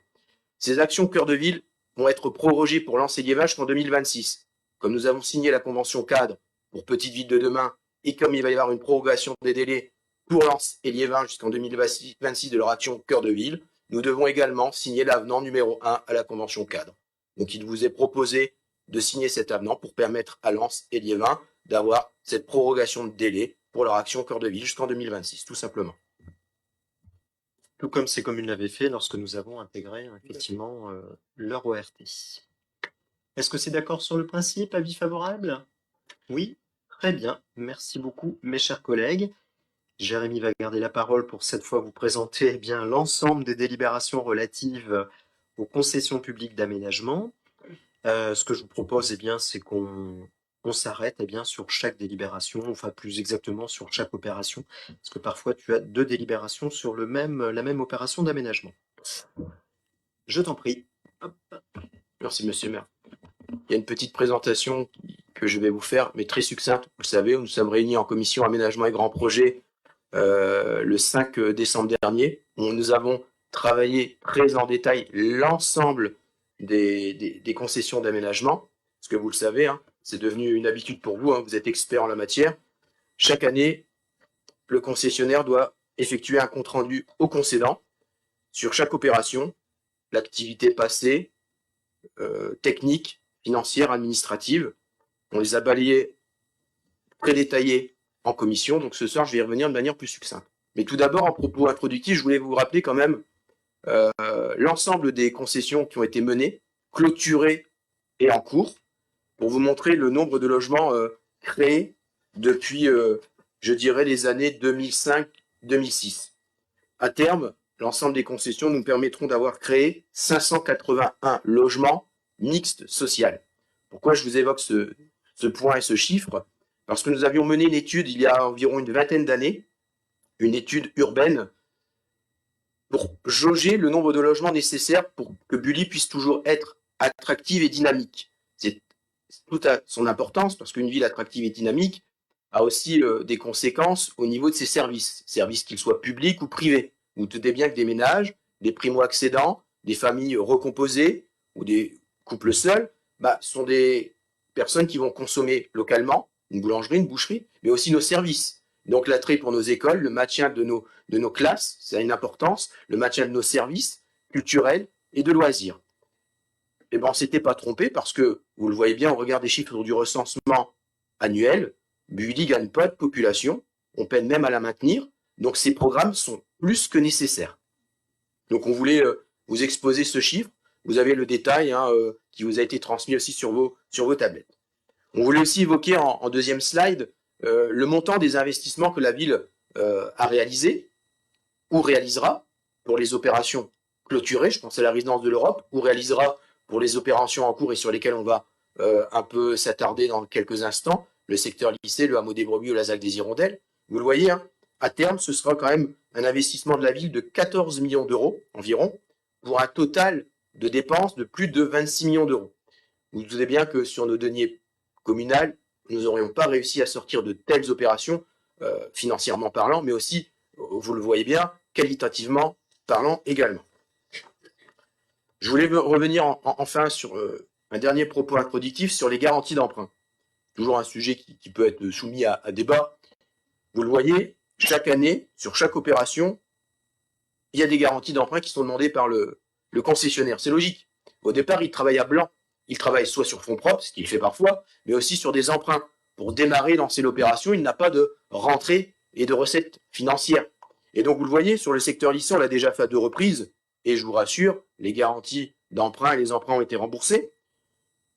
Ces actions Cœur de Ville vont être prorogées pour Lens et Liévin jusqu'en 2026. Comme nous avons signé la convention cadre pour Petite Ville de demain et comme il va y avoir une prorogation des délais pour Lens et Liévin jusqu'en 2026 de leur action Cœur de Ville, nous devons également signer l'avenant numéro 1 à la convention cadre. Donc il vous est proposé de signer cet avenant pour permettre à Lens et Liévin d'avoir cette prorogation de délai pour leur action Cœur de Ville jusqu'en 2026, tout simplement. Tout comme ces communes l'avaient fait lorsque nous avons intégré effectivement leur ORT. Est-ce que c'est d'accord sur le principe? Avis favorable? Oui, très bien. Merci beaucoup, mes chers collègues. Jérémy va garder la parole pour cette fois vous présenter bien l'ensemble des délibérations relatives aux concessions publiques d'aménagement. Ce que je vous propose, bien, c'est qu'on s'arrête bien sur chaque délibération, enfin plus exactement sur chaque opération, parce que parfois tu as deux délibérations sur la même opération d'aménagement. Je t'en prie. Hop. Merci, monsieur le maire. Il y a une petite présentation que je vais vous faire, mais très succincte. Vous le savez, nous sommes réunis en commission aménagement et grands projets le 5 décembre dernier, où nous avons travaillé très en détail l'ensemble des concessions d'aménagement, parce que vous le savez, hein, c'est devenu une habitude pour vous, hein, vous êtes expert en la matière. Chaque année, le concessionnaire doit effectuer un compte-rendu au concédant sur chaque opération, l'activité passée, technique, financière, administrative. On les a balayés très détaillés en commission, donc ce soir, je vais y revenir de manière plus succincte. Mais tout d'abord, en propos introductif, je voulais vous rappeler quand même l'ensemble des concessions qui ont été menées, clôturées et en cours, pour vous montrer le nombre de logements créés depuis, je dirais, les années 2005-2006. À terme, l'ensemble des concessions nous permettront d'avoir créé 581 logements mixtes sociaux. Pourquoi je vous évoque ce point et ce chiffre? Parce que nous avions mené une étude il y a environ une vingtaine d'années, une étude urbaine, pour jauger le nombre de logements nécessaires pour que Bully puisse toujours être attractive et dynamique. C'est tout à son importance, parce qu'une ville attractive et dynamique a aussi des conséquences au niveau de ses services qu'ils soient publics ou privés. Vous doutez bien que des ménages, des primo-accédants, des familles recomposées ou des couples seuls, sont des personnes qui vont consommer localement, une boulangerie, une boucherie, mais aussi nos services. Donc l'attrait pour nos écoles, le maintien de nos classes, ça a une importance, le maintien de nos services culturels et de loisirs. Et on ne s'était pas trompé parce que, vous le voyez bien, on regarde des chiffres du recensement annuel, Bully gagne pas de population, on peine même à la maintenir, donc ces programmes sont plus que nécessaires. Donc on voulait vous exposer ce chiffre, vous avez le détail qui vous a été transmis aussi sur vos tablettes. On voulait aussi évoquer en deuxième slide le montant des investissements que la ville a réalisé ou réalisera pour les opérations clôturées, je pense à la résidence de l'Europe, ou réalisera pour les opérations en cours et sur lesquelles on va un peu s'attarder dans quelques instants, le secteur lycée, le hameau des Brebis ou la ZAC des Hirondelles. Vous le voyez, hein, à terme, ce sera quand même un investissement de la ville de 14 millions d'euros environ, pour un total de dépenses de plus de 26 millions d'euros. Vous vous doutez bien que sur nos deniers communaux, nous n'aurions pas réussi à sortir de telles opérations, financièrement parlant, mais aussi, vous le voyez bien, qualitativement parlant également. Je voulais revenir enfin sur un dernier propos introductif sur les garanties d'emprunt. Toujours un sujet qui peut être soumis à débat. Vous le voyez, chaque année, sur chaque opération, il y a des garanties d'emprunt qui sont demandées par le concessionnaire. C'est logique. Au départ, il travaille à blanc. Il travaille soit sur fonds propres, ce qu'il fait parfois, mais aussi sur des emprunts. Pour démarrer, lancer l'opération, il n'a pas de rentrée et de recettes financières. Et donc, vous le voyez, sur le secteur lycée, on l'a déjà fait à 2 reprises. Et je vous rassure, les garanties d'emprunt et les emprunts ont été remboursés.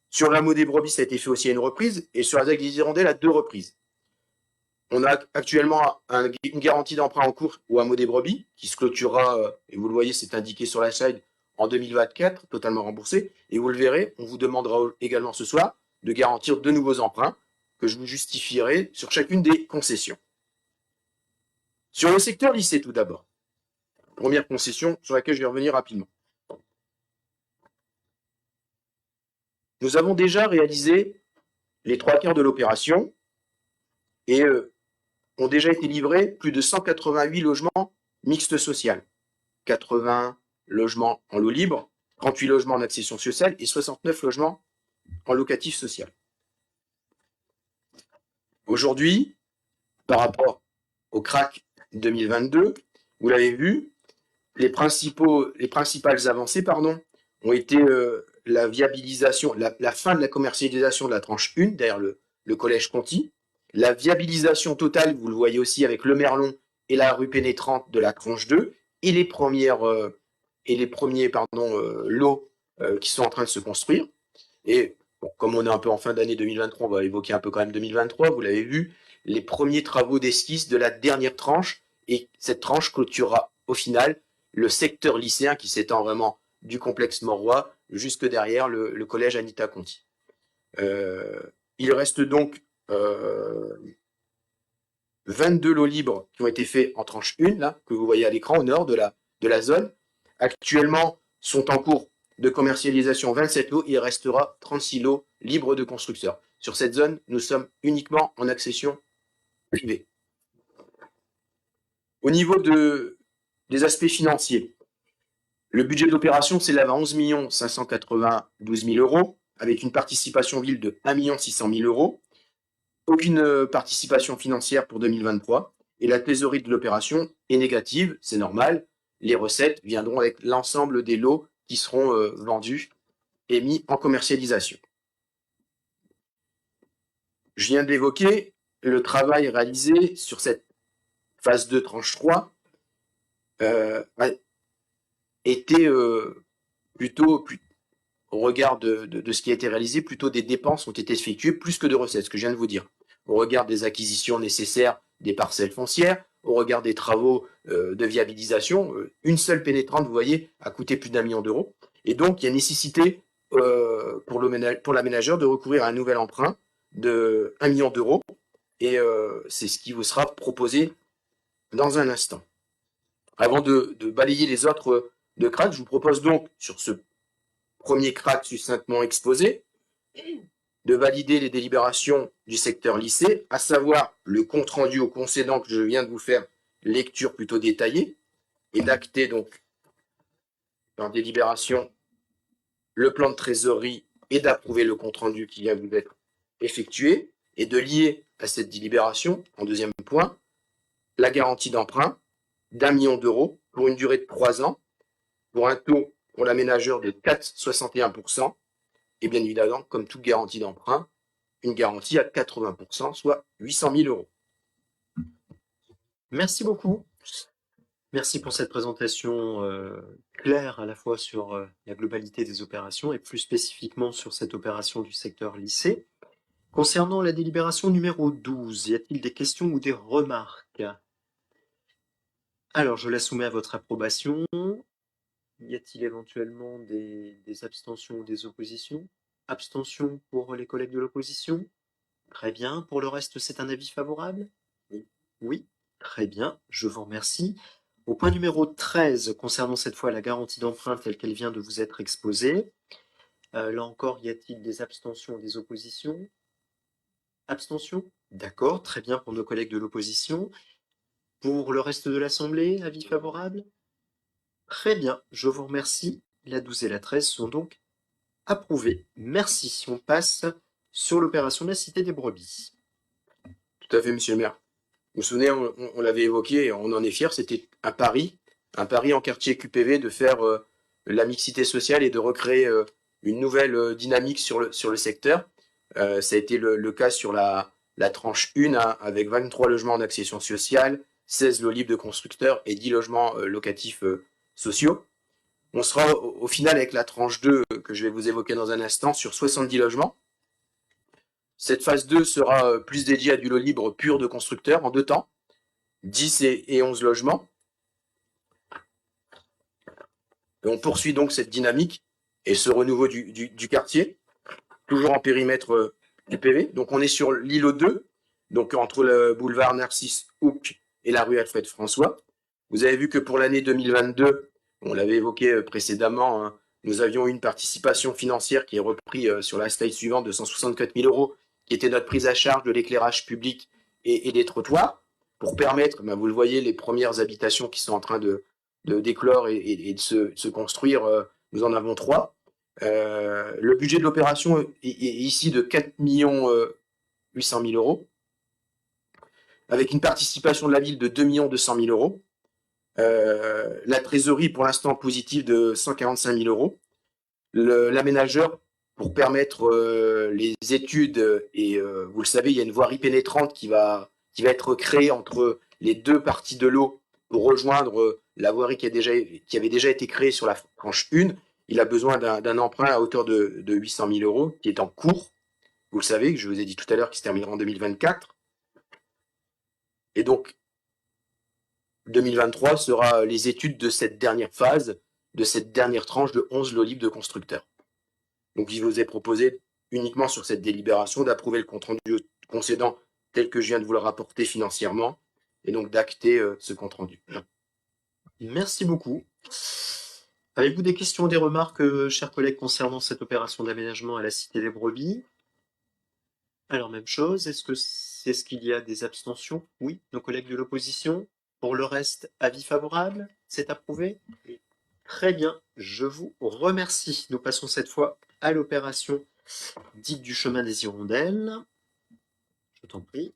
Sur l'hameau des Brebis, ça a été fait aussi à une reprise, et sur la ZAC des Hirondelles à 2 reprises. On a actuellement une garantie d'emprunt en cours au hameau des Brebis, qui se clôturera, et vous le voyez, c'est indiqué sur la slide, en 2024, totalement remboursé. Et vous le verrez, on vous demandera également ce soir de garantir 2 nouveaux emprunts que je vous justifierai sur chacune des concessions. Sur le secteur lycée, tout d'abord. Première concession sur laquelle je vais revenir rapidement. Nous avons déjà réalisé les 3/4 de l'opération et ont déjà été livrés plus de 188 logements mixtes sociales, 80 logements en lot libre, 38 logements en accession sociale et 69 logements en locatif social. Aujourd'hui, par rapport au CRAC 2022, vous l'avez vu, les principales avancées ont été la viabilisation, la fin de la commercialisation de la tranche 1 derrière le collège Conti, la viabilisation totale, vous le voyez aussi avec le Merlon et la rue pénétrante de la tranche 2, et les premiers lots qui sont en train de se construire. Et bon, comme on est un peu en fin d'année 2023, on va évoquer un peu quand même 2023, vous l'avez vu, les premiers travaux d'esquisse de la dernière tranche, et cette tranche clôturera au final le secteur lycéen qui s'étend vraiment du complexe Mauroy jusque derrière le collège Anita Conti. Il reste donc 22 lots libres qui ont été faits en tranche 1, là, que vous voyez à l'écran au nord de la zone. Actuellement, sont en cours de commercialisation 27 lots, il restera 36 lots libres de constructeurs. Sur cette zone, nous sommes uniquement en accession privée. Au niveau des aspects financiers, le budget d'opération s'élève à 11 592 000 euros, avec une participation ville de 1 600 000 euros, aucune participation financière pour 2023, et la trésorerie de l'opération est négative, c'est normal, les recettes viendront avec l'ensemble des lots qui seront vendus et mis en commercialisation. Je viens d'évoquer le travail réalisé sur cette phase 2, tranche 3, était plutôt, au regard de ce qui a été réalisé, plutôt des dépenses ont été effectuées plus que de recettes, ce que je viens de vous dire. Au regard des acquisitions nécessaires des parcelles foncières, au regard des travaux de viabilisation, une seule pénétrante, vous voyez, a coûté plus d'1 million d'euros. Et donc, il y a nécessité pour l'aménageur de recourir à un nouvel emprunt de 1 million d'euros. Et c'est ce qui vous sera proposé dans un instant. Avant de balayer les autres de CRAC, je vous propose donc, sur ce premier CRAC succinctement exposé, de valider les délibérations du secteur lycée, à savoir le compte-rendu au concédant que je viens de vous faire lecture plutôt détaillée, et d'acter donc en délibération le plan de trésorerie et d'approuver le compte-rendu qui vient de vous être effectué, et de lier à cette délibération, en deuxième point, la garantie d'emprunt d'1 million d'euros pour une durée de 3 ans, pour un taux pour l'aménageur de 4,61%, et bien évidemment, comme toute garantie d'emprunt, une garantie à 80%, soit 800 000 euros. Merci beaucoup. Merci pour cette présentation claire à la fois sur la globalité des opérations et plus spécifiquement sur cette opération du secteur lycée. Concernant la délibération numéro 12, y a-t-il des questions ou des remarques? Alors, je la soumets à votre approbation. Y a-t-il éventuellement des abstentions ou des oppositions? Abstention pour les collègues de l'opposition? Très bien. Pour le reste, c'est un avis favorable? Oui. Oui, très bien. Je vous remercie. Au point numéro 13, concernant cette fois la garantie d'emprunt telle qu'elle vient de vous être exposée, là encore, y a-t-il des abstentions ou des oppositions? Abstention? D'accord, très bien pour nos collègues de l'opposition. Pour le reste de l'Assemblée, avis favorable? Très bien, je vous remercie. La 12 et la 13 sont donc approuvées. Merci. On passe sur l'opération de la Cité des Brebis. Tout à fait, monsieur le maire. Vous vous souvenez, on l'avait évoqué, on en est fier, c'était un pari en quartier QPV de faire la mixité sociale et de recréer une nouvelle dynamique sur le secteur. Ça a été le cas sur la tranche 1, hein, avec 23 logements en accession sociale, 16 lots libres de constructeurs et 10 logements locatifs sociaux. On sera au final avec la tranche 2 que je vais vous évoquer dans un instant sur 70 logements. Cette phase 2 sera plus dédiée à du lot libre pur de constructeurs en 2 temps, 10 et 11 logements. Et on poursuit donc cette dynamique et ce renouveau du quartier, toujours en périmètre du PV. Donc on est sur l'îlot 2, donc entre le boulevard Narcisse Houck et la rue Alfred François. Vous avez vu que pour l'année 2022, on l'avait évoqué précédemment, hein, nous avions une participation financière qui est reprise sur la slide suivante de 164 000 euros, qui était notre prise à charge de l'éclairage public et des trottoirs, pour permettre, vous le voyez, les premières habitations qui sont en train d'éclore et de se construire, nous en avons 3. Le budget de l'opération est ici de 4 800 000 euros, avec une participation de la ville de 2 200 000 euros. La trésorerie pour l'instant positive de 145 000 euros. L'aménageur pour permettre les études et vous le savez, il y a une voirie pénétrante qui va être créée entre les 2 parties de l'eau pour rejoindre la voirie qui avait déjà été créée sur la tranche 1. Il a besoin d'un emprunt à hauteur de 800 000 euros qui est en cours. Vous le savez, que je vous ai dit tout à l'heure, qui se terminera en 2024. Et donc, 2023 sera les études de cette dernière phase, de cette dernière tranche de 11 lots libres de constructeurs. Donc, il vous est proposé uniquement sur cette délibération d'approuver le compte-rendu concédant tel que je viens de vous le rapporter financièrement et donc d'acter ce compte-rendu. Merci beaucoup. Avez-vous des questions, des remarques, chers collègues, concernant cette opération d'aménagement à la Cité des Brebis? Alors, même chose, est-ce qu'il y a des abstentions? Oui, nos collègues de l'opposition. Pour le reste, avis favorable? C'est approuvé? Très bien, je vous remercie. Nous passons cette fois à l'opération dite du chemin des Hirondelles. Je t'en prie.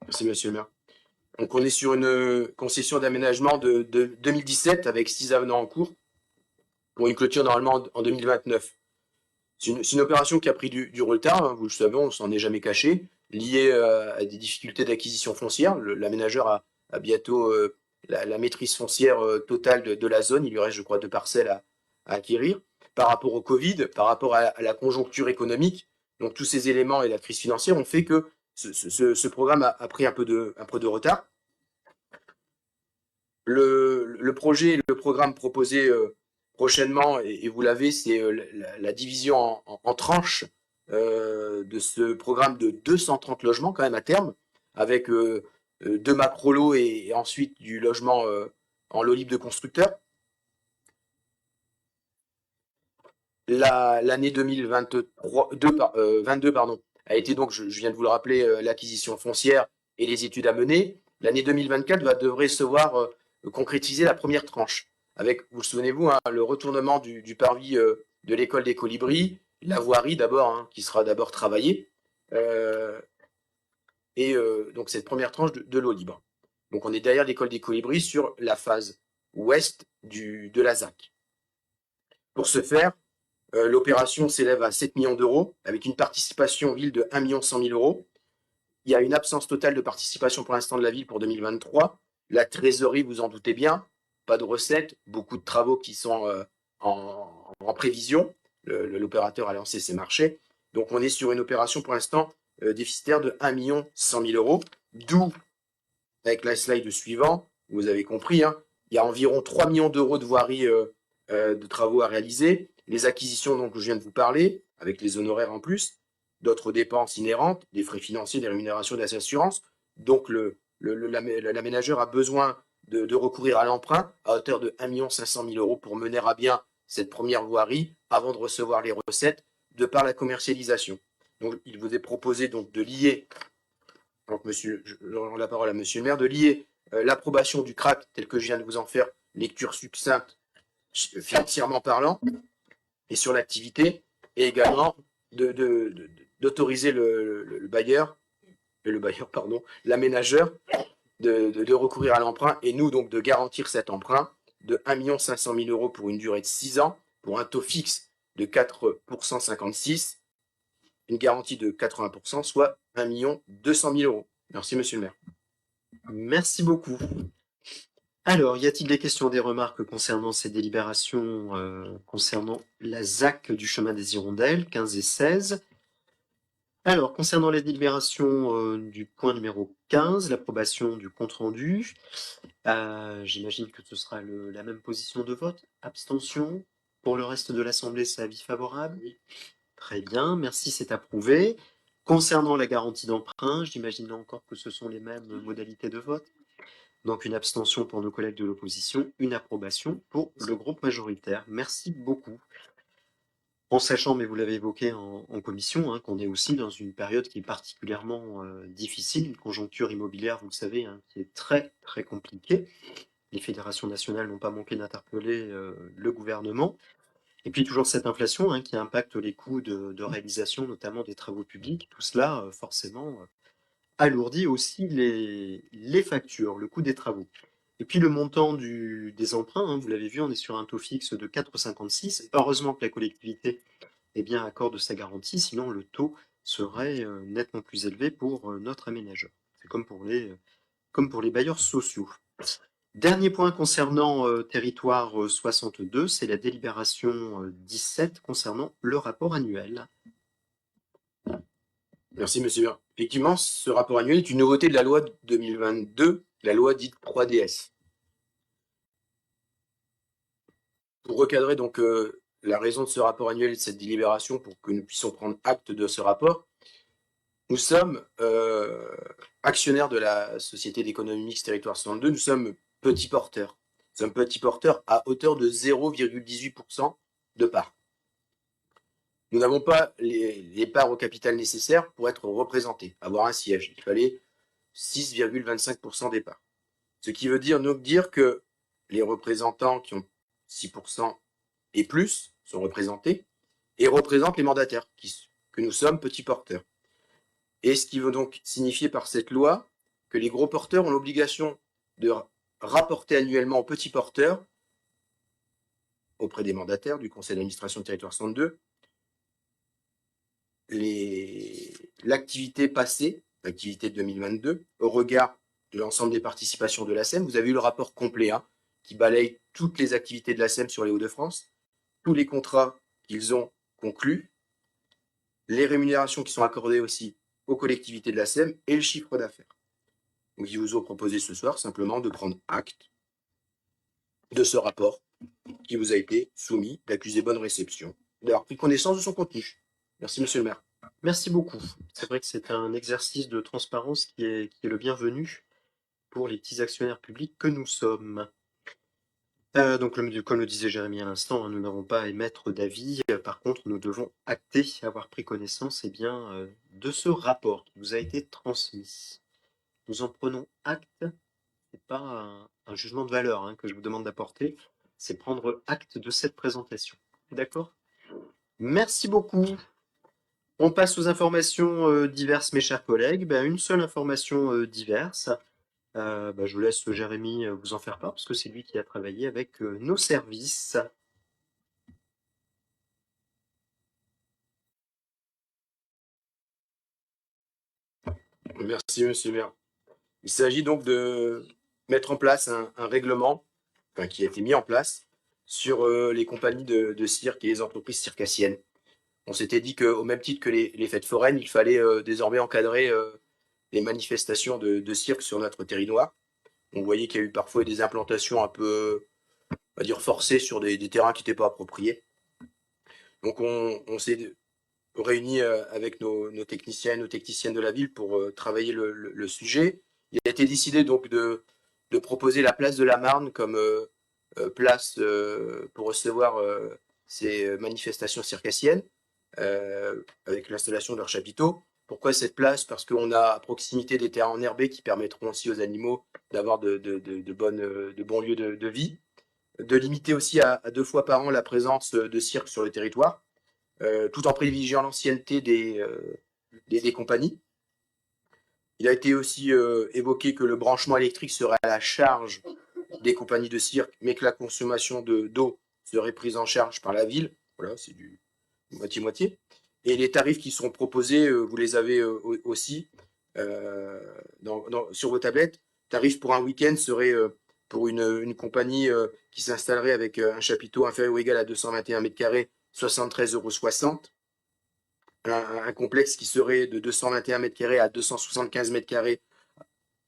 Merci, monsieur le maire. Donc, on est sur une concession d'aménagement de 2017 avec 6 avenants en cours pour une clôture normalement en 2029. C'est une opération qui a pris du retard, hein, vous le savez, on ne s'en est jamais caché, liée à des difficultés d'acquisition foncière. L'aménageur a bientôt la maîtrise foncière totale de la zone. Il lui reste, je crois, 2 parcelles à acquérir. Par rapport au Covid, par rapport à la conjoncture économique, donc tous ces éléments et la crise financière ont fait que ce programme a pris un peu de retard. Le projet, le programme proposé prochainement, et vous l'avez, c'est la division en tranches de ce programme de 230 logements quand même à terme, avec 2 macro-lots et ensuite du logement en lot libre de constructeurs. L'année 2022 a été donc, je viens de vous le rappeler, l'acquisition foncière et les études à mener. L'année 2024 devrait se voir concrétiser la première tranche, avec, vous le souvenez-vous, hein, le retournement du parvis de l'école des Colibris, la voirie d'abord, hein, qui sera d'abord travaillée, et donc cette première tranche de l'eau libre. Donc on est derrière l'école des Colibris sur la phase ouest de la ZAC. Pour ce faire, l'opération s'élève à 7 millions d'euros, avec une participation ville de 1 100 000 euros. Il y a une absence totale de participation pour l'instant de la ville pour 2023. La trésorerie, vous en doutez bien, pas de recettes, beaucoup de travaux qui sont en prévision. L'opérateur a lancé ses marchés. Donc on est sur une opération pour l'instant déficitaire de 1 100 000 euros, d'où, avec la slide suivante, vous avez compris, hein, il y a environ 3 millions d'euros de voirie de travaux à réaliser. Les acquisitions dont je viens de vous parler, avec les honoraires en plus, d'autres dépenses inhérentes, des frais financiers, des rémunérations des assurances. Donc l'aménageur a besoin de recourir à l'emprunt à hauteur de 1 500 000 euros pour mener à bien cette première voirie avant de recevoir les recettes de par la commercialisation. Donc il vous est proposé donc de lier, donc je rends la parole à monsieur le maire, de lier l'approbation du CRAC tel que je viens de vous en faire lecture succincte financièrement parlant et sur l'activité, et également d'autoriser l'aménageur de recourir à l'emprunt et nous donc de garantir cet emprunt de 1 500 000 euros pour une durée de 6 ans pour un taux fixe de 4,56%, une garantie de 80%, soit 1 200 000 euros. Merci monsieur le maire. Merci beaucoup. Alors, y a-t-il des questions, des remarques concernant ces délibérations concernant la ZAC du chemin des Hirondelles, 15 et 16? Alors, concernant les délibérations du point numéro 15, l'approbation du compte-rendu, j'imagine que ce sera la même position de vote. Abstention. Pour le reste de l'Assemblée, c'est avis favorable? Oui. Très bien, merci, c'est approuvé. Concernant la garantie d'emprunt, j'imagine là encore que ce sont les mêmes modalités de vote. Donc une abstention pour nos collègues de l'opposition, une approbation pour le groupe majoritaire. Merci beaucoup. En sachant, mais vous l'avez évoqué en commission, hein, qu'on est aussi dans une période qui est particulièrement difficile, une conjoncture immobilière, vous le savez, hein, qui est très très compliquée. Les fédérations nationales n'ont pas manqué d'interpeller le gouvernement. Et puis toujours cette inflation hein, qui impacte les coûts de réalisation, notamment des travaux publics. Tout cela, forcément, alourdit aussi les factures, le coût des travaux. Et puis le montant des emprunts, hein, vous l'avez vu, on est sur un taux fixe de 4,56. Heureusement que la collectivité accorde sa garantie, sinon le taux serait nettement plus élevé pour notre aménageur. C'est comme pour les bailleurs sociaux. Dernier point concernant territoire 62, c'est la délibération 17 concernant le rapport annuel. Merci, monsieur le maire. Effectivement, ce rapport annuel est une nouveauté de la loi de 2022, la loi dite 3DS. Pour recadrer donc la raison de ce rapport annuel et de cette délibération, pour que nous puissions prendre acte de ce rapport, nous sommes actionnaires de la Société d'économie mixte Territoire 62, nous sommes petits porteurs. Nous sommes petits porteurs à hauteur de 0,18% de parts. Nous n'avons pas les parts au capital nécessaires pour être représentés, avoir un siège. Il fallait 6,25% des parts. Ce qui veut dire que les représentants qui ont 6% et plus sont représentés et représentent les mandataires, que nous sommes petits porteurs. Et ce qui veut donc signifier par cette loi que les gros porteurs ont l'obligation de rapporter annuellement aux petits porteurs, auprès des mandataires du conseil d'administration de Territoire 62, l'activité passée, l'activité de 2022, au regard de l'ensemble des participations de la SEM. Vous avez eu le rapport complet hein, qui balaye toutes les activités de la SEM sur les Hauts-de-France, tous les contrats qu'ils ont conclus, les rémunérations qui sont accordées aussi aux collectivités de la SEM et le chiffre d'affaires. Donc, ils vous ont proposé ce soir simplement de prendre acte de ce rapport qui vous a été soumis, d'accuser bonne réception, d'avoir pris connaissance de son contenu. Merci, monsieur le maire. Merci beaucoup. C'est vrai que c'est un exercice de transparence qui est le bienvenu pour les petits actionnaires publics que nous sommes. Donc, comme le disait Jérémy à l'instant, hein, nous n'avons pas à émettre d'avis. Par contre, nous devons acter, avoir pris connaissance de ce rapport qui nous a été transmis. Nous en prenons acte. Ce n'est pas un jugement de valeur hein, que je vous demande d'apporter, c'est prendre acte de cette présentation. D'accord? Merci beaucoup. On passe aux informations diverses, mes chers collègues. Une seule information diverse. Je vous laisse Jérémy vous en faire part, parce que c'est lui qui a travaillé avec nos services. Merci, monsieur le maire. Il s'agit donc de mettre en place un règlement, qui a été mis en place, sur les compagnies de cirque et les entreprises circassiennes. On s'était dit qu'au même titre que les fêtes foraines, il fallait désormais encadrer les manifestations de cirque sur notre territoire. On voyait qu'il y a eu parfois des implantations un peu, on va dire, forcées sur des terrains qui n'étaient pas appropriés. Donc on s'est réunis avec nos techniciens et nos techniciennes de la ville pour travailler le sujet. Il a été décidé donc de proposer la place de la Marne comme place pour recevoir ces manifestations circassiennes, avec l'installation de leurs chapiteaux. Pourquoi cette place? Parce qu'on a à proximité des terrains enherbés qui permettront aussi aux animaux d'avoir de bons lieux de vie, de limiter aussi à 2 fois par an la présence de cirque sur le territoire, tout en privilégiant l'ancienneté des compagnies. Il a été aussi évoqué que le branchement électrique serait à la charge des compagnies de cirque, mais que la consommation d'eau serait prise en charge par la ville. Voilà, c'est du moitié-moitié. Et les tarifs qui sont proposés, vous les avez aussi sur vos tablettes. Tarif pour un week-end serait pour une compagnie qui s'installerait avec un chapiteau inférieur ou égal à 221 mètres carrés, 73,60 €. Un complexe qui serait de 221 mètres carrés à 275 mètres carrés,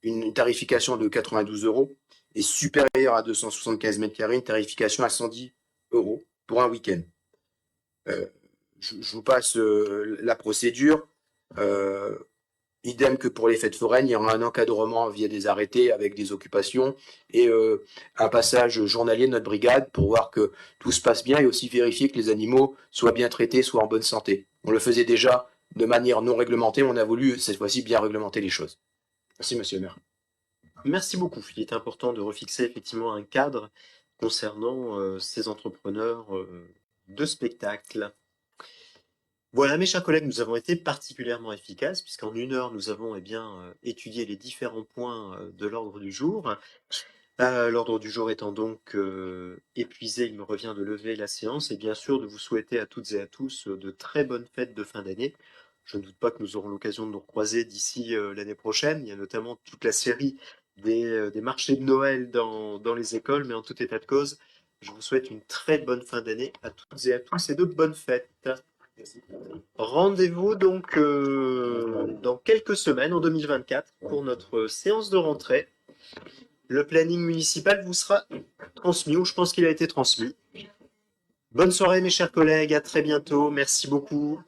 une tarification de 92 €. Et supérieur à 275 mètres carrés, une tarification à 110 € pour un week-end. Je vous passe la procédure. Idem que pour les fêtes foraines, il y aura un encadrement via des arrêtés avec des occupations et un passage journalier de notre brigade pour voir que tout se passe bien et aussi vérifier que les animaux soient bien traités, soient en bonne santé. On le faisait déjà de manière non réglementée, on a voulu cette fois-ci bien réglementer les choses. Merci, monsieur le maire. Merci beaucoup. Il est important de refixer effectivement un cadre concernant ces entrepreneurs de spectacle. Voilà, mes chers collègues, nous avons été particulièrement efficaces puisqu'en 1 heure, nous avons étudié les différents points de l'ordre du jour. L'ordre du jour étant donc épuisé, il me revient de lever la séance et bien sûr de vous souhaiter à toutes et à tous de très bonnes fêtes de fin d'année. Je ne doute pas que nous aurons l'occasion de nous recroiser d'ici l'année prochaine. Il y a notamment toute la série des marchés de Noël dans les écoles, mais en tout état de cause, je vous souhaite une très bonne fin d'année à toutes et à tous et de bonnes fêtes. Rendez-vous donc dans quelques semaines, en 2024, pour notre séance de rentrée. Le planning municipal vous sera transmis, ou je pense qu'il a été transmis. Bonne soirée mes chers collègues, à très bientôt, merci beaucoup.